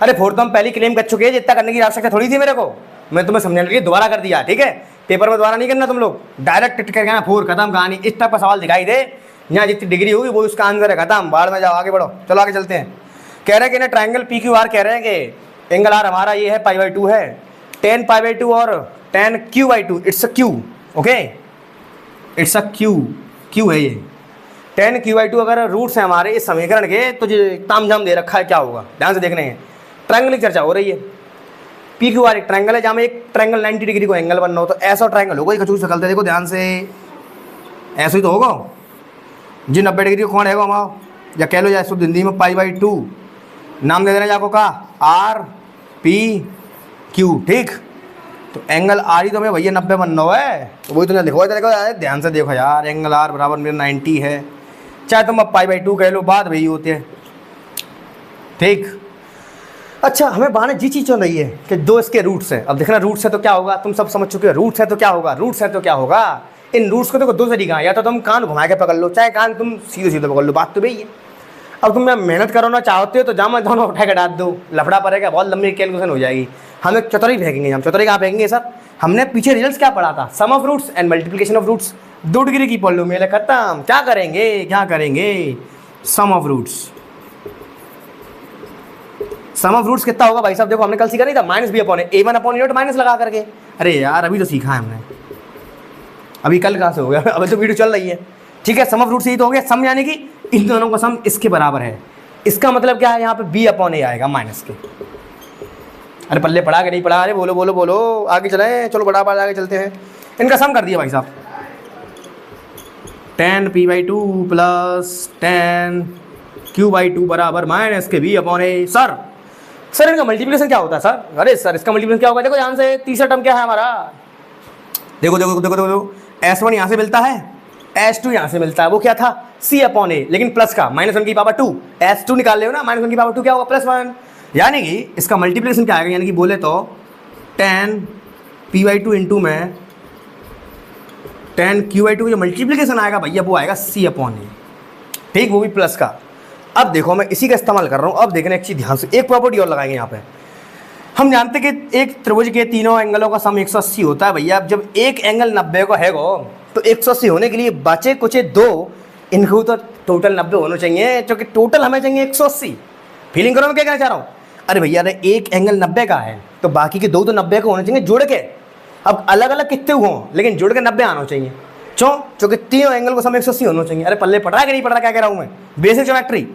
अरे 4 तो हम पहले क्लेम कर चुके हैं, जितना करने की आवश्यकता थोड़ी थी मेरे को, मैं तुम्हें समझाने के लिए दोबारा कर दिया। ठीक है, पेपर में दोबारा नहीं करना तुम लोग, डायरेक्ट टिक करके आना 4 खत्म कहानी। इस टाइप का सवाल दिखाई दे, यहाँ जितनी डिग्री होगी वो उसका आंसर है, खत्म। बाढ़ में जाओ, आगे बढ़ो, चलो आगे चलते हैं। कह रहे हैं कि ना ट्राइंगल पी क्यू आर, कह रहे हैं कि एंगल आर हमारा ये है π/2 है, tan π/2 और tan q/2, it's a Q. Okay, it's a Q है ये tan q/2। अगर रूट्स हैं हमारे इस समीकरण के तो जो तामझाम दे रखा है क्या होगा, ध्यान से देखने हैं। ट्राइंगल की चर्चा हो रही है, पी क्यू आर एक ट्राइंगल है जहाँ में एक ट्राइंगल 90 डिग्री को एंगल बनना हो, तो ऐसा ट्राइंगल होगा। ये खचूर सकल देखो ध्यान से, ऐसा ही तो होगा जी। 90 डिग्री को कौन है हमारा, या कह लो या शुद्ध हिंदी में π/2 नाम दे देना जाको का आर पी क्यू। ठीक, तो एंगल आर ही तो हमें भैया 90 बनना है, तो वही तो लिखो ध्यान से देखो यार। एंगल आर बराबर मेरा 90 है, चाहे तुम अब π/2 कह लो, बात वही होती है। ठीक, अच्छा हमें बाहर जी चीज़ चल रही है कि दो इसके रूट्स हैं। अब देखना रूट्स है तो क्या होगा, तुम सब समझ चुके हो, रूट्स है तो क्या होगा, रूट्स है तो क्या होगा। इन रूट्स को देखो दो तरीका है, या तो तुम कान घुमा के पकड़ लो, चाहे कान तुम सीधे सीधे पकड़ लो, बात तो वही है। अब तुम मेहनत करो ना चाहते हो तो जामा दोनों उठा के डाल दो, लफड़ा पड़ेगा, बहुत लंबी कैलकुलेशन हो जाएगी। हम एक चतुराई फेंकेंगे, हम चतुराई कहाँ फेंकेंगे सर, हमने पीछे रिजल्ट्स क्या पढ़ा था, sum of roots and multiplication of roots. 2 degree की पॉलिनोमियल है, खत्म। क्या करेंगे sum of roots. Sum of roots कितना होगा भाई साहब, देखो हमने कल सीखा नहीं था, -b/a1/a0 माइनस लगा करके। अरे यार अभी तो सीखा है हमने, अभी कल कहाँ से हो गया, अभी तो वीडियो चल रही है। ठीक है, सम ऑफ रूट्स यही तो हो गया, सम यानी कि इन दोनों का सम इसके बराबर है। इसका मतलब क्या है, यहाँ पे b/a आएगा माइनस के। अरे पल्ले पढ़ा के नहीं पढ़ा, अरे बोलो आगे चले, चलो बड़ा आगे चलते हैं। इनका सम कर दिया भाई साहब, tan p/2 plus tan q/2 बराबर माइनस के b/a। सर इनका मल्टीप्लिकेशन क्या होता है सर, अरे सर इसका मल्टीप्लिकेशन क्या होगा, देखो यहाँ से तीसरा टर्म क्या है हमारा, देखो S1 यहाँ से मिलता है, S2 यहाँ से मिलता है, वो क्या था c/a, लेकिन प्लस का -1 की पावर 2, S2 निकाल ले हो ना, -1 की पावर 2 क्या होगा +1। यानी कि इसका मल्टीप्लिकेशन क्या आएगा, यानी कि बोले तो tan p/2 इंटू में tan q/2 जो मल्टीप्लिकेशन आएगा भैया वो आएगा c/a। ठीक, वो भी प्लस का। अब देखो मैं इसी का इस्तेमाल कर रहा हूँ। अब देखना एक चीज़ ध्यान से, एक प्रॉपर्टी और लगाएंगे यहाँ पे। हम जानते हैं कि एक त्रिभुज के तीनों एंगलों का सम 180 होता है भैया। अब जब एक एंगल 90 को है तो 180 होने के लिए बचे कुछ दो, इनको तो टोटल 90 होना चाहिए, क्योंकि टोटल हमें चाहिए 180। फीलिंग करो मैं क्या कहना चाह रहा हूँ। अरे भैया अरे एक एंगल 90 का है तो बाकी के दो तो 90 को होने चाहिए जुड़ के। अब अलग अलग कितने हों लेकिन जुड़ के 90 आना चाहिए, क्योंकि तीनों एंगल को सम 180 होना चाहिए। अरे पल्ले पढ़ा कि नहीं पढ़ा, क्या कह रहा हूँ मैं, basic geometry.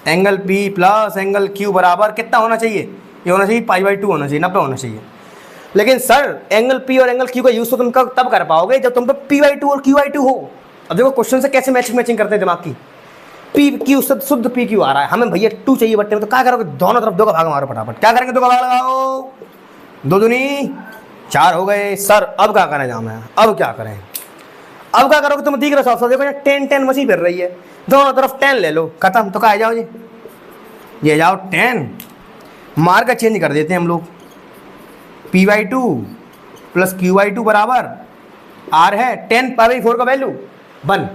Angle P plus angle Q बराबर कितना होना चाहिए, ये होना चाहिए π/2 होना चाहिए, 90 होना चाहिए। लेकिन सर एंगल P और एंगल Q का यूज़ तो तुम तब कर पाओगे जब तुम पे p/2 और q/2 हो। अब देखो क्वेश्चन से कैसे मैचिंग करते हैं दिमाग की। PQ शुद्ध PQ आ रहा है, हमें भैया 2 चाहिए बट्टे में, तो क्या करोगे, दोनों तरफ 2 का भाग मारो फटाफट। क्या करेंगे, 2 का भाग लगाओ, 2 दूनी 4 हो गए। सर अब क्या करें जाम है, अब क्या करें, अब क्या करोगे, तुम दिख रहा हो देखो 10 मछली फिर रही है, दोनों तरफ 10 ले लो, खत्म। तो कहा जाओ जी, ये जाओ 10, मार्क का चेंज कर देते हैं हम लोग। p/2 प्लस q/2 बराबर r है 10π/4 का वैल्यू 1,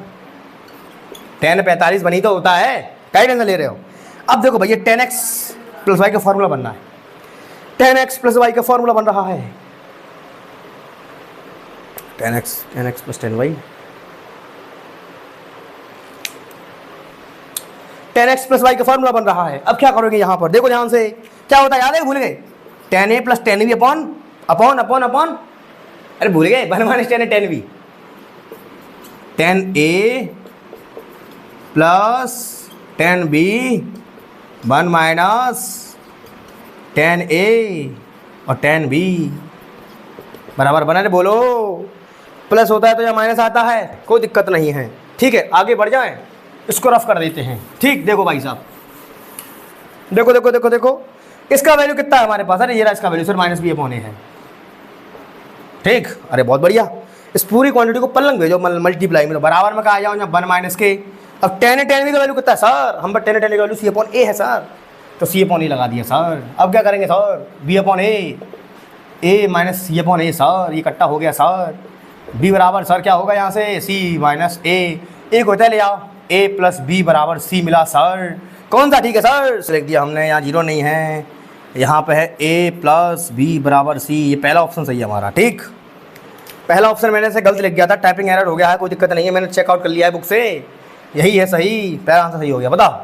10 45 बनी तो होता है, कई टेंशन ले रहे हो। अब देखो भैया 10x प्लस y का फॉर्मूला बनना है, 10x प्लस y का फॉर्मूला बन रहा है 10x plus 10y 10x plus y का फॉर्मूला बन रहा है। अब क्या करोगे यहाँ पर, देखो ध्यान से क्या होता है, याद है, भूल गए, 10a plus 10b upon upon upon upon, अरे भूल गए, 1 minus 10a 10b, 10a plus 10b 1 minus 10a और 10b बराबर बना, बोलो प्लस होता है तो या माइनस आता है, कोई दिक्कत नहीं है। ठीक है, आगे बढ़ जाएं, इसको रफ कर देते हैं। ठीक, देखो भाई साहब, देखो देखो देखो देखो, इसका वैल्यू कितना है हमारे पास, अरे ये रहा इसका value sir minus B upon A है। ठीक, अरे बहुत बढ़िया, इस पूरी क्वांटिटी को पलंग भेजो मल्टीप्लाई में, तो बराबर में कहा जाओ ना 1 माइनस के। अब 10 10 का वैल्यू कितना है सर, हम पर 10 10 का वैल्यू सी अपॉन ए है सर, तो सी अपॉन ए लगा दिया सर। अब क्या करेंगे सर, बी अपॉन ए माइनस सी अपॉन ए सर, ये इकट्ठा हो गया सर। बी बराबर सर क्या होगा यहाँ से, सी माइनस ए को होता है ले आओ, ए प्लस बी बराबर सी मिला सर। कौन सा ठीक है सर, सेलेक्ट दिया हमने, यहाँ जीरो नहीं है, यहाँ पे है ए प्लस बी बराबर सी, ये पहला ऑप्शन सही है हमारा। ठीक, पहला ऑप्शन मैंने से गलत लिख गया था, टाइपिंग एरर हो गया है, कोई दिक्कत नहीं है, मैंने चेकआउट कर लिया है बुक से, यही है सही, पहला आंसर सही हो गया। बताओ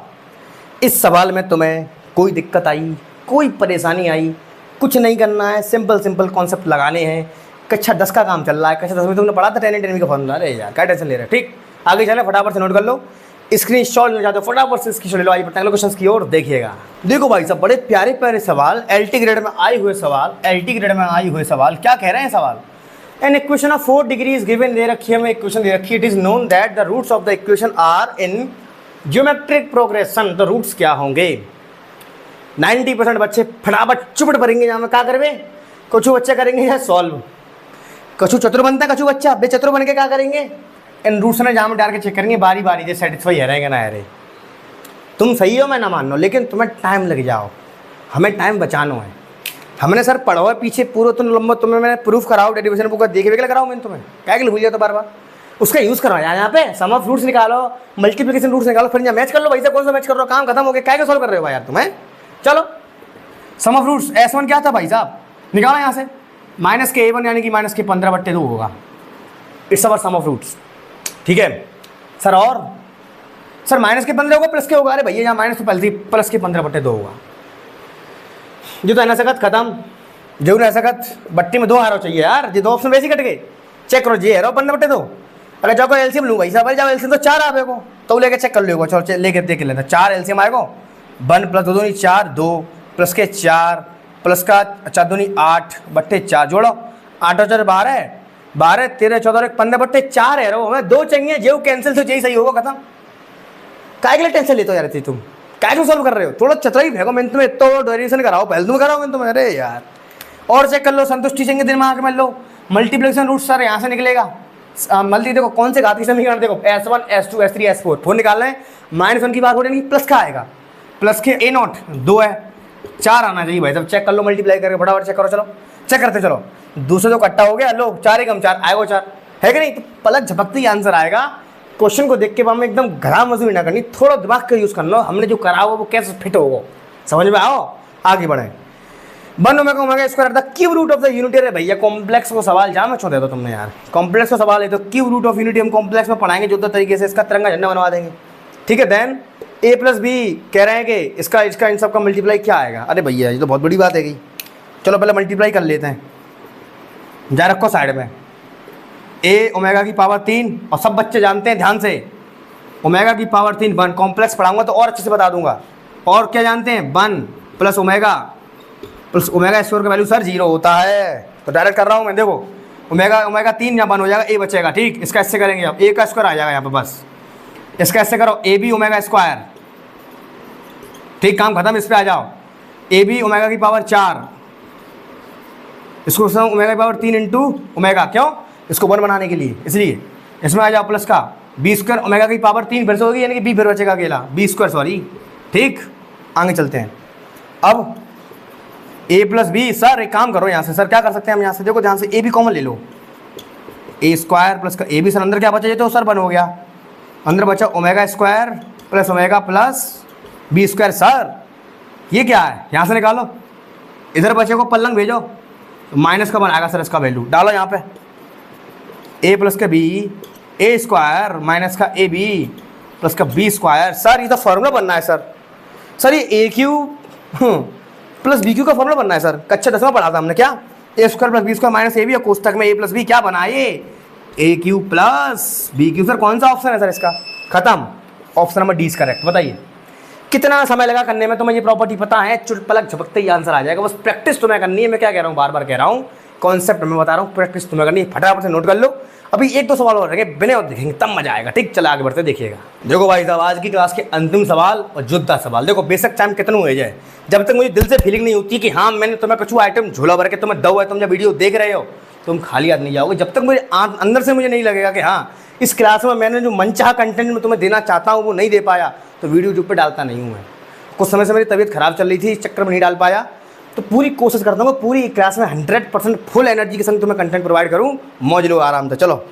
इस सवाल में तुम्हें कोई दिक्कत आई, कोई परेशानी आई, कुछ नहीं करना है, सिंपल सिंपल कॉन्सेप्ट लगाने हैं। कक्षा 10 का काम चल रहा है, कक्षा 10 में तुमने पढ़ा था 10 10 का फॉर्मूला, अरे यार क्या टेंशन ले रहे हैं। ठीक, आगे चले, फटाफट से नोट कर लो, स्क्रीन शॉट ले जाते हो, फटाफट से स्क्रीन शॉट ले लो, आज क्वेश्चन की ओर देखिएगा। देखो भाई साहब, बड़े प्यारे प्यारे सवाल, एलटी ग्रेड में आए हुए सवाल, एलटी ग्रेड में आए हुए सवाल। क्या कह रहे हैं सवाल, an equation of 4 degree is given, दे रखी है हमें इक्वेशन दे रखी है, it is known that the roots of the equation are in geometric progression, तो रूट्स क्या होंगे। 90% बच्चे फटाफट चुपट भरेंगे, यहाँ में क्या करवे, कुछ बच्चे करेंगे या सॉल्व, कछु चतुर बनता है, कछु बच्चा बेचतुर बन के क्या करेंगे, इन रूट्स ने जहाँ में डाल के चेक करेंगे बारी बारी से, सेटिस्फाई है रहेगा ना है, तुम सही हो मैं ना मान लो, लेकिन तुम्हें टाइम लग जाओ, हमें टाइम बचाना है। हमने सर पढ़ो है पीछे पूरा तो लंबा, तुम्हें मैंने प्रूफ कराओ, डेरिवेशन बुक देखे हुए कराओ, मैंने तुम्हें क्या के लिए भूल जाता बार बार, उसका यूज़ करो यहाँ पे, सम ऑफ रूट्स निकालो, मल्टीप्लिकेशन रूट्स निकालो, फिर यहाँ मैच कर लो भाई से, कौन सा मैच कर रहे हो, काम खत्म हो गया, क्या क्या सॉल्व कर रहे हो भाई यार तुम्हें। चलो सम ऑफ रूट्स S1 क्या था भाई साहब, निकालो यहाँ से, माइनस के A1 यानी कि माइनस के 15/2 होगा, it's our sum of roots. ठीक है सर, और सर माइनस के 15 होगा प्लस के होगा, अरे भैया यहाँ माइनस तो पहले प्लस के 15/2 होगा, जो तो सकत खत्म, जो न सकत बट्टी में 2 हारो चाहिए यार, ये 2 ऑप्शन वैसे कट गए, चेक करो जी है 15/2, अगर जाओ एलसीएम लूँ भाई साहब, भाई जाओ एलसीएम तो 4 आएगा, तो लेके चेक कर लो, चलो लेके देख लेना, 4 एलसीएम आएगा, 1 प्लस 2 दूनी 4, 2 प्लस के 4 प्लस का 4 दूनी 8/4, जोड़ो 8 और 4 12, 12 13 14 15/4 है, हमें 2 चाहिए, जो कैंसिल तो यही सही होगा, खत्म। काय के लिए टेंशन लेते हो यार तुम, काय क्यों सॉल्व कर रहे हो, थोड़ा चतुराई फेंको, मैंने तुम्हें तो डेरिवेशन कराओ, पहले तुम कराओ मैंने तुम्हें, अरे यार और चेक कर लो, संतुष्टि चाहिए दिमाग में लो, मल्टीप्लिकेशन रूट सर यहाँ से निकलेगा, मल्टी देखो कौन से घातीय समीकरण, देखो S1 S2 S3 S4 four निकालना है, -1 की बात हो रही है, प्लस का आएगा, प्लस के A0 2 है, 4 आना चाहिए भाई साहब, चेक कर लो, मल्टीप्लाई करके फटाफट चेक करो, चलो चेक करते चलो, दूसरे तो इकट्ठा हो गया, लो 4 एकम 4 आएगा, 4 है कि नहीं, तो पलक झपकते ही आंसर आएगा। क्वेश्चन को देख के हमें एकदम घरा मजदूरी ना करनी, थोड़ा दिमाग का यूज़ कर लो, हमने जो करा हुआ वो कैसे फिट होगा, समझ में आओ, आगे बढ़े। 1 omega omega square the cube root of the unity, है भैया कॉम्प्लेक्स को सवाल जाम छोड़ दे दो तुमने यार, कॉम्प्लेक्स का सवाल है तो क्यूब रूट ऑफ यूनिटी हम कॉम्प्लेक्स में पढ़ाएंगे जो तरीके से, इसका तिरंगा झंडा बनवा देंगे। ठीक है, देन A प्लस बी कह रहे हैं कि इसका इन सब का मल्टीप्लाई क्या आएगा, अरे भैया ये तो बहुत बड़ी बात है, चलो पहले मल्टीप्लाई कर लेते हैं, जा रखो साइड में, A ओमेगा की पावर 3, और सब बच्चे जानते हैं ध्यान से, ओमेगा की पावर 3 1, कॉम्प्लेक्स पढ़ाऊंगा तो और अच्छे से बता दूंगा, और क्या जानते हैं 1 प्लस ओमेगा स्क्वायर का वैल्यू सर 0 होता है, तो डायरेक्ट कर रहा हूँ मैं, देखो ओमेगा 3 यहाँ 1 हो जाएगा, A बचेगा, ठीक, इसका इससे करेंगे अब, A का स्क्वायर आ जाएगा यहाँ पे, बस इसका ऐसे करो, ए बी ओमेगा स्क्वायर, ठीक, काम खत्म, इस पे आ जाओ, ए बी ओमेगा की पावर 4, इसको ओमेगा की पावर 3 इंटू ओमेगा, क्यों, इसको 1 बनाने के लिए, इसलिए इसमें आ जाओ प्लस का बी स्क्वायर ओमेगा की पावर 3 फिर से होगी, यानी कि बी फिर बचेगा अकेला, बी स्क्वायर सॉरी, ठीक, आगे चलते हैं। अब ए प्लस बी, सर एक काम करो यहाँ से, सर क्या कर सकते हैं हम यहाँ से, देखो ध्यान से, ए बी कॉमन ले लो, ए स्क्वायर प्लस का ए बी, सर अंदर क्या बचा, ये तो सर 1 हो गया, अंदर बचा omega square plus omega plus B square, sir ये क्या है, यहाँ से निकालो, इधर बचे को पलंग भेजो, माइनस का बनाएगा सर, इसका वैल्यू डालो यहाँ पे, ए प्लस का बी, ए स्क्वायर माइनस का ए बी प्लस का बी स्क्वायर। सर ये तो फॉर्मूला बनना है सर। सर ये A cube plus B cube का फॉर्मूला बनना है सर। कक्षा 10वां पढ़ा था हमने क्या? A square plus B square minus A B और कोष्टक में ए प्लस बी क्या बना ये? A cube plus B cube. Sir कौन सा ऑप्शन है सर इसका? खत्म। Option number D is correct. बताइए कितना समय लगा करने में? तुम्हें ये प्रॉपर्टी पता है, चुट पलक झपकते ही आंसर आ जाएगा। बस प्रैक्टिस तुम्हें करनी है। मैं क्या कह रहा हूँ, बार बार कह रहा हूँ, कॉन्सेप्ट मैं बता रहा हूँ, प्रैक्टिस तुम्हें करनी है। फटाफट से नोट कर लो। अभी एक दो सवाल और रहेंगे, बिना और देखेंगे तब मजा आएगा। ठीक, चला आगे बढ़ते देखिएगा। देखो भाई साहब, आज की क्लास के अंतिम सवाल और जोरदार सवाल। देखो बेशक टाइम कितना हो जाए, जब तक मुझे दिल से फीलिंग नहीं होती कि हाँ मैंने तुम्हें कुछ आइटम झोला भर के तुम्हें दो है, तुम जब वीडियो देख रहे हो तुम खाली हाथ नहीं जाओगे। जब तक मुझे अंदर से मुझे नहीं लगेगा कि हाँ इस क्लास में मैंने जो मनचाहा कंटेंट में तुम्हें देना चाहता हूँ वो नहीं दे पाया, तो वीडियो यूट्यूब पर डालता नहीं हूँ मैं। कुछ समय से मेरी तबीयत खराब चल रही थी, इस चक्कर में नहीं डाल पाया। तो पूरी कोशिश करता हूँ पूरी क्लास में 100% फुल एनर्जी के संग तुम्हें कंटेंट प्रोवाइड करूँ। मौज लो आराम से। चलो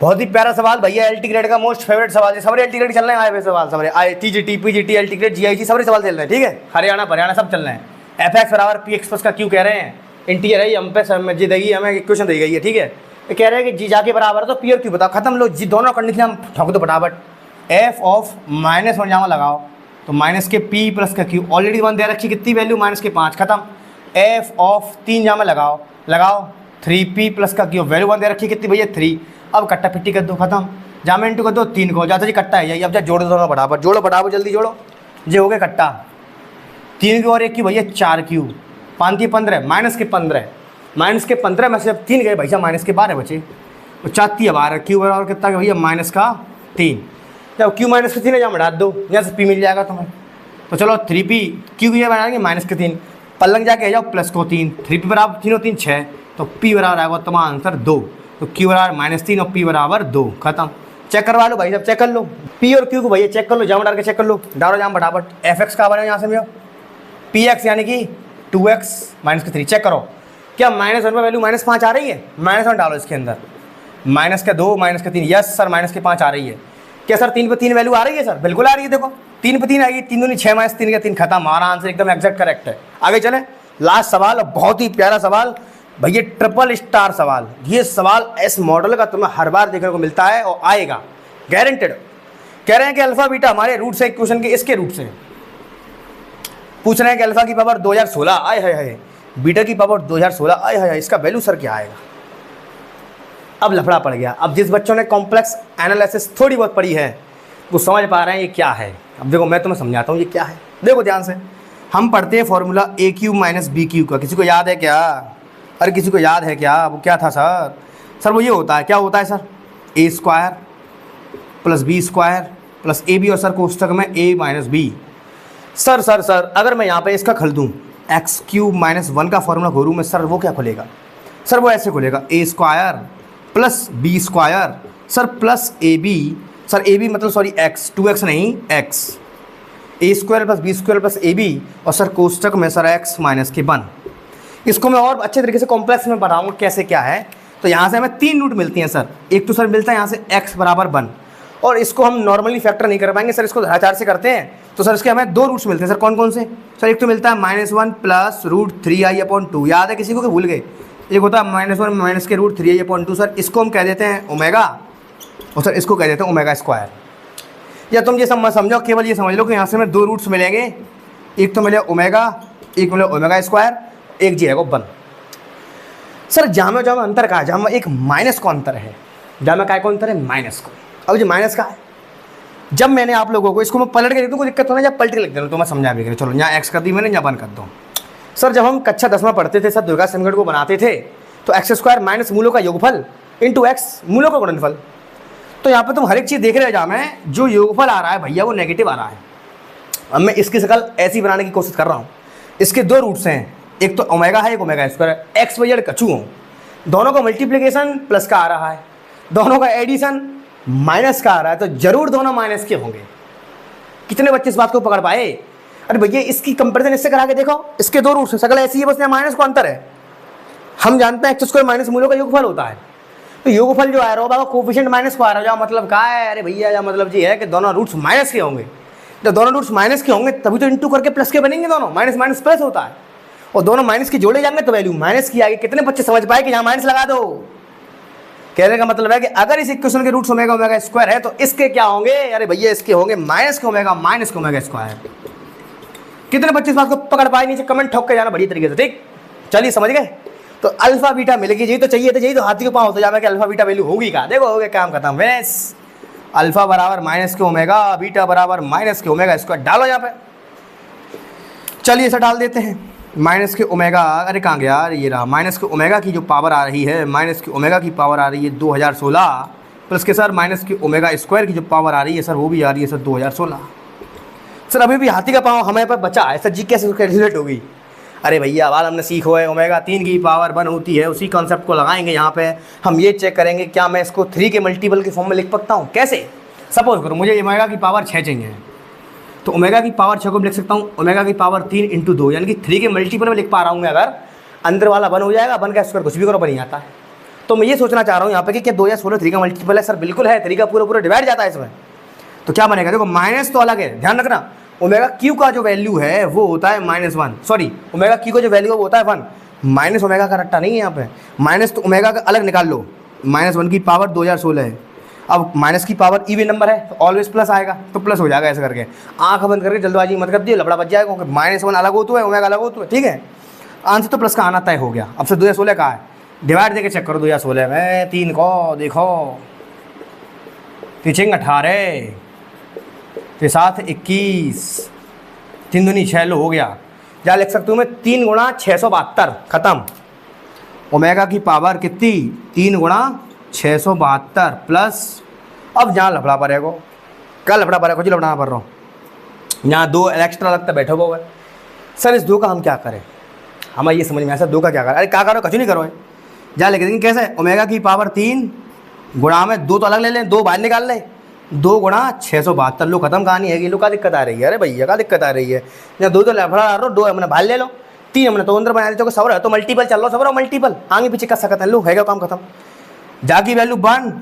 बहुत ही प्यारा सवाल भैया, एलटी ग्रेड का मोस्ट फेवरेट सवाल है। सबरे एलटी ग्रेड चल रहे हैं, आए हुए सवाल सबरे आए, TGT PGT LT grade GIG सबरे सवाल चल रहे हैं। ठीक है, हरियाणा हरियाणा सब चल रहे हैं। एफ एक्स बराबर पी एक्स प्लस का क्यों कह रहे हैं? इंटीरियर है, हम पे जी देगी, हमें इक्वेशन दी गई है। ठीक है, ये कह रहे हैं कि जी जाके बराबर है तो पी और क्यू बताओ। खत्म लो जी, दोनों कंडीशन हम ठोक दो फटाफट। एफ ऑफ -1 जामा लगाओ तो माइनस के पी प्लस का क्यू, ऑलरेडी 1 दे रखी, कितनी वैल्यू? -के 5। खत्म। एफ ऑफ 3 जामा लगाओ 3p प्लस का क्यू, वैल्यू 1 दे रखी, कितनी भैया? 3। अब कट्टा पिट्टी कर दो, खत्म। जामा इंटू कर दो 3 को, जाता जी कट्टा है यही। अब जा जोड़ दो दोनों फटाफट, जोड़ो फटाफट जल्दी जोड़ो। ये हो गया कट्टा। 3 की और 1 की भैया 4 क्यू, 5 की 15, -15 में से अब 3 गए भैया, -12 बचे, तो 4 × 12 क्यू बराबर कितना भैया? -3। जब क्यू -3 है जहाँ बढ़ा दो, यहाँ से पी मिल जाएगा तुम्हें। तो चलो 3p क्यू ये बनाएंगे -3, पलंग जाके जाओ प्लस को 3, 3p बराबर 3 और 3 6, तो p बराबर आएगा तुम्हारा आंसर 2। तो q बराबर -3 और p बराबर 2। खत्म। चेक करवा लो भाई, सब चेक कर लो p और q को भैया, चेक कर लो, जाम डाल के चेक कर लो, डालो जाम फटाफट। एफ एक्स का बने यहाँ से भैया px यानी कि 2x -3। चेक करो क्या -1 पर वैल्यू -5 आ रही है? -1 डालो इसके अंदर, -2 -3, यस सर -5 आ रही है। क्या सर 3 पे 3 वैल्यू आ रही है? सर बिल्कुल आ रही है। देखो 3 पे 3 आएगी, 3 दूनी 6 -3 का 3। खत्म। हमारा आंसर एकदम एग्जैक्ट करेक्ट है। आगे चले, लास्ट सवाल और बहुत ही प्यारा सवाल भैया, ट्रिपल स्टार सवाल। ये सवाल इस मॉडल का तुम्हें हर बार देखने को मिलता है और आएगा गारंटेड। कह रहे हैं कि अल्फा बीटा हमारे रूट से इक्वेशन के इसके रूट से पूछ रहे हैं कि अल्फा की पावर 2016 आए है, बीटा की पावर 2016 आए है, इसका वैल्यू सर क्या आएगा? अब लफड़ा पड़ गया। अब जिस बच्चों ने कॉम्प्लेक्स एनालिसिस थोड़ी बहुत पढ़ी है वो समझ पा रहे हैं ये क्या है। अब देखो मैं तुम्हें समझाता हूँ ये क्या है। देखो ध्यान से, हम पढ़ते हैं फॉर्मूला ए क्यू माइनस बी क्यू का। किसी को याद है क्या? अरे किसी को याद है क्या? वो क्या था सर? सर वो ये होता है, क्या होता है sir? A square plus B square plus A B, और सर कोष्टक में A minus B. Sir sir sir अगर मैं यहाँ पे इसका खल दूँ एक्स क्यूब -1 का फॉर्मूला खोलूँ मैं, सर वो क्या खुलेगा? सर वो ऐसे खुलेगा, A square plus B square sir plus A B, sir A B मतलब सॉरी एक्स, 2x नहीं x, A square plus B square plus A B, और सर कोष्टक में सर x -1। इसको मैं और अच्छे तरीके से कॉम्प्लेक्स में बताऊँगा कैसे क्या है। तो यहाँ से हमें 3 रूट मिलती हैं सर। एक तो सर मिलता है यहाँ से x बराबर 1, और इसको हम नॉर्मली फैक्टर नहीं कर पाएंगे सर, इसको धराचार से करते हैं। तो सर इसके हमें 2 रूट्स मिलते हैं सर। कौन कौन से? सर एक तो मिलता है -1 प्लस √3i/2, याद है किसी को कि भूल गए? एक होता है -1 माइनस के √3i/2 सर, इसको हम कह देते हैं ओमेगा, और सर इसको कह देते हैं ओमेगा स्क्वायर। या तुम ये समझो, केवल ये समझ लो कि यहाँ से हमें 2 रूट्स मिलेंगे, एक तो मिले ओमेगा, एक मिले ओमेगा स्क्वायर, एक जी है वो 1। सर जामे जामे अंतर का है, जामे एक माइनस को अंतर है, जामे का अंतर है माइनस को। अब जो माइनस का है, जब मैंने आप लोगों को इसको मैं पलट के लिख दूँ कोई दिक्कत हो ना, जब पलट के लिख दे तो मैं समझा भी करें। चलो यहाँ एक्स कर दी मैंने, यहाँ 1 कर दूँ। सर जब हम कक्षा 10 में पढ़ते थे सर, दुर्गा समीकरण को बनाते थे तो x² माइनस मूलों का योगफल इंटू एक्स मूलों का गुणनफल। तो यहाँ पे तुम हर एक चीज़ देख रहे हो, जहाँ में जो योगफल आ रहा है भैया वो नेगेटिव आ रहा है। अब मैं इसकी शक्ल ऐसी बनाने की कोशिश कर रहा हूँ। इसके 2 रूट्स हैं, एक तो ओमेगा है, एक omega square. X Y Z कछू हूँ, दोनों का मल्टीप्लिकेशन प्लस का आ रहा है, दोनों का एडिशन माइनस का आ रहा है, तो जरूर दोनों माइनस के होंगे। कितने बच्चे इस बात को पकड़ पाए? अरे भैया इसकी कंपैरिजन इससे करा के देखो, इसके 2 रूट्स हैं, शक्ल ऐसी है, बस यहाँ माइनस को अंतर है। हम जानते हैं x² माइनस मूलों का योगफल होता है, तो योगफल जो आ रहा होगा कोफिशिएंट माइनस को आ रहा है, मतलब क्या है? अरे भैया या मतलब जी है कि दोनों रूट्स माइनस के होंगे। जब दोनों रूट्स माइनस के होंगे तभी तो इंटू करके प्लस के बनेंगे, दोनों माइनस माइनस प्लस होता है, और दोनों माइनस के जोड़े जाएंगे तो वैल्यू माइनस की आएगी। कितने बच्चे समझ पाए कि यहाँ माइनस लगा दो, कहने का मतलब है कि अगर इस इक्वेशन के रूट्स ओमेगा ओमेगा स्क्वायर है तो इसके क्या होंगे, अरे भैया इसके होंगे माइनस के ओमेगा स्क्वायर। कितने बच्चे इस बात को पकड़ पाए, नीचे कमेंट ठोक के जाना बढ़िया तरीके से, ठीक। चलिए समझ गए। तो अल्फा बीटा मिलेगी, यही तो चाहिए, तो यही तो हाथी को पाँव होता जाए कि अल्फा बीटा वैल्यू होगी क्या, देखो हो गया काम खत्म। वेस अल्फा बराबर माइनस के ओमेगा, बीटा बराबर माइनस के ओमेगा स्क्वायर डालो यहाँ पे। चलिए इसे डाल देते हैं, माइनस के ओमेगा, अरे कहाँ गया यार, ये रहा माइनस के ओमेगा की जो पावर आ रही है, माइनस के ओमेगा की पावर आ रही है 2016 प्लस के सर माइनस के ओमेगा स्क्वायर की जो पावर आ रही है सर वो भी आ रही है सर 2016। सर अभी भी हाथी का पाँव हमें पर बचा है सर, जी कैसे कैलकुलेट होगी। अरे भैया अब हमने सीखो है ओमेगा 3 की पावर 1 होती है, उसी कॉन्सेप्ट को लगाएंगे यहाँ पे। हम ये चेक करेंगे क्या मैं इसको 3 के मल्टीपल के फॉर्म में लिख सकता हूँ, कैसे। सपोज करो मुझे ओमेगा की पावर 6 चाहिए, तो ओमेगा की पावर 6 को लिख सकता हूँ ओमेगा की पावर 3 × 2, यानी कि 3 के मल्टीपल में लिख पा रहा हूँ मैं। अगर अंदर वाला 1 हो जाएगा, 1 का स्क्वायर कुछ भी करो बन आता है। तो मैं ये सोचना चाह रहा हूँ यहाँ पे कि क्या 2016 3 का मल्टीपल है, सर बिल्कुल है, 3 का पूरा डिवाइड जाता है इसमें। तो क्या बनेगा, देखो माइनस तो अलग है, ध्यान रखना। ओमेगा क्यू का जो वैल्यू है वो होता है -1, सॉरी ओमेगा क्यू का जो वैल्यू है वो होता है 1, माइनस ओमेगा का रट्टा नहीं है यहाँ पे। माइनस तो ओमेगा का अलग निकाल लो, -1 की पावर 2016 है। अब माइनस की पावर इवन नंबर है तो ऑलवेज प्लस आएगा, तो प्लस हो जाएगा ऐसे करके। आंख बंद करके जल्दबाजी मत कर दिए, लफड़ा बच जाएगा, क्योंकि -1 अलग होता है, ओमेगा अलग होता है, ठीक है। आंसर तो प्लस का आना तय हो गया। अब से 2016 का है, डिवाइड देके चेक करो 2016 में 3 को, देखो पीछे 18 के साथ 21, 3 दूनी 6 लो हो गया। क्या लिख सकता हूँ मैं, 3 × 672 खत्म। ओमेगा की पावर कितनी, 3 × 672 प्लस, अब जहाँ लफड़ा पड़ेगा, क्या लफड़ा पड़ेगा, कुछ लफड़ा पड़ रहा हूँ, यहाँ 2 एक्स्ट्रा लगता बैठो वो है। सर इस 2 का हम क्या करें, हमें ये समझ में आया सर 2 का क्या करें। अरे क्या करो, कुछ नहीं करो, जहाँ लिख देंगे कैसे, ओमेगा की पावर 3 गुणा में 2 तो अलग ले लें, 2 बाहर निकाल लें, 2 × 672 लो, खत्म कहानी है। लो का दिक्कत आ रही है, अरे भैया का दिक्कत आ रही है, यहाँ 2 तो लफड़ा आ रहा हो, 2 हमने बाहर ले लो, 3 हमने तो अंदर बना देते, सबर है तो मल्टीपल चल लो, सबर हो मल्टीपल आगे पीछे कर सकते हैं, लो है काम खत्म। जा की वैल्यू 1,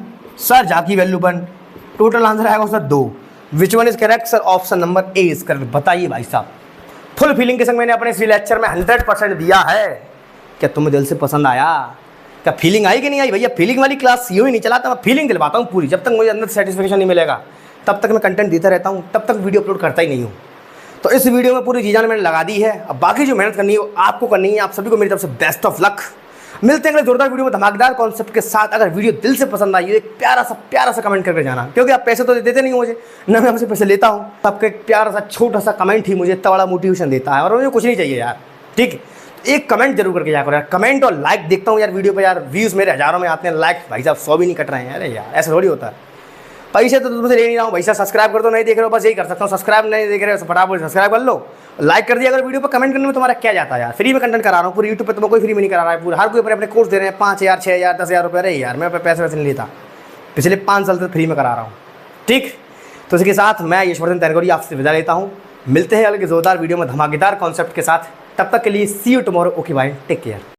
सर जा की वैल्यू 1, टोटल आंसर आएगा sir 2। Which one is correct, sir option number A is correct. बताइए भाई साहब, फुल फीलिंग के संग मैंने अपने इस लेक्चर में 100% दिया है। क्या तुम्हें दिल से पसंद आया, क्या फीलिंग आई कि नहीं आई। भैया फीलिंग वाली क्लास यूँ ही नहीं चलाता, मैं फीलिंग दिलवाता हूँ पूरी। जब तक मुझे अंदर सेटिस्फेक्शन नहीं मिलेगा तब तक मैं कंटेंट देता रहता हूँ, तब तक वीडियो अपलोड करता ही नहीं हूँ। तो इस वीडियो में पूरी चीज़ें मैंने लगा दी है, अब बाकी जो मेहनत करनी है वो आपको करनी है। आप सभी को मेरी तरफ से बेस्ट ऑफ लक। मिलते हैं अगले जोरदार वीडियो में धमाकेदार कॉन्सेप्ट के साथ। अगर वीडियो दिल से पसंद आई एक प्यारा सा कमेंट करके जाना, क्योंकि आप पैसे तो देते नहीं हो मुझे, ना मैं आपसे पैसे लेता हूँ। आपका एक प्यारा सा छोटा सा कमेंट ही मुझे इतना बड़ा मोटिवेशन देता है, और मुझे कुछ नहीं चाहिए यार, ठीक। एक कमेंट जरूर करके जाकर यार, कमेंट और लाइक देखता हूँ यार वीडियो पे यार, व्यूज़ मेरे हज़ारों में आते हैं, लाइक भाई साहब 100 भी नहीं कट रहे हैं। अरे यार ऐसा थोड़ी होता है, पैसे तो तुमसे ले नहीं रहा हूँ। भाई साहब सब्सक्राइब कर दो, नहीं देख रहे हो बस यही कर सकता हूँ, सब्सक्राइब नहीं देख रहे हो फटाफट सब्सक्राइब कर लो, लाइक कर दिया। अगर वीडियो पर कमेंट करने में तुम्हारा क्या जाता है यार, फ्री में कंटेंट करा रहा हूँ पूरी यूट्यूब पे, तुम्हें कोई फ्री में नहीं करा रहा है पूरा। हर कोई अपने कोर्स दे रहे हैं 5000 6000 10,000 रुपये। अरे यार मैं पैसे वैसे नहीं लेता, पिछले 5 साल से फ्री में करा रहा हूँ, ठीक। तो इसके साथ मैं यशवर्धन तैनगोरिया आपसे विदा लेता हूँ। मिलते हैं अगले जोरदार वीडियो में धमाकेदार कॉन्सेप्ट के साथ, तब तक के लिए see you tomorrow, okay bye, take care.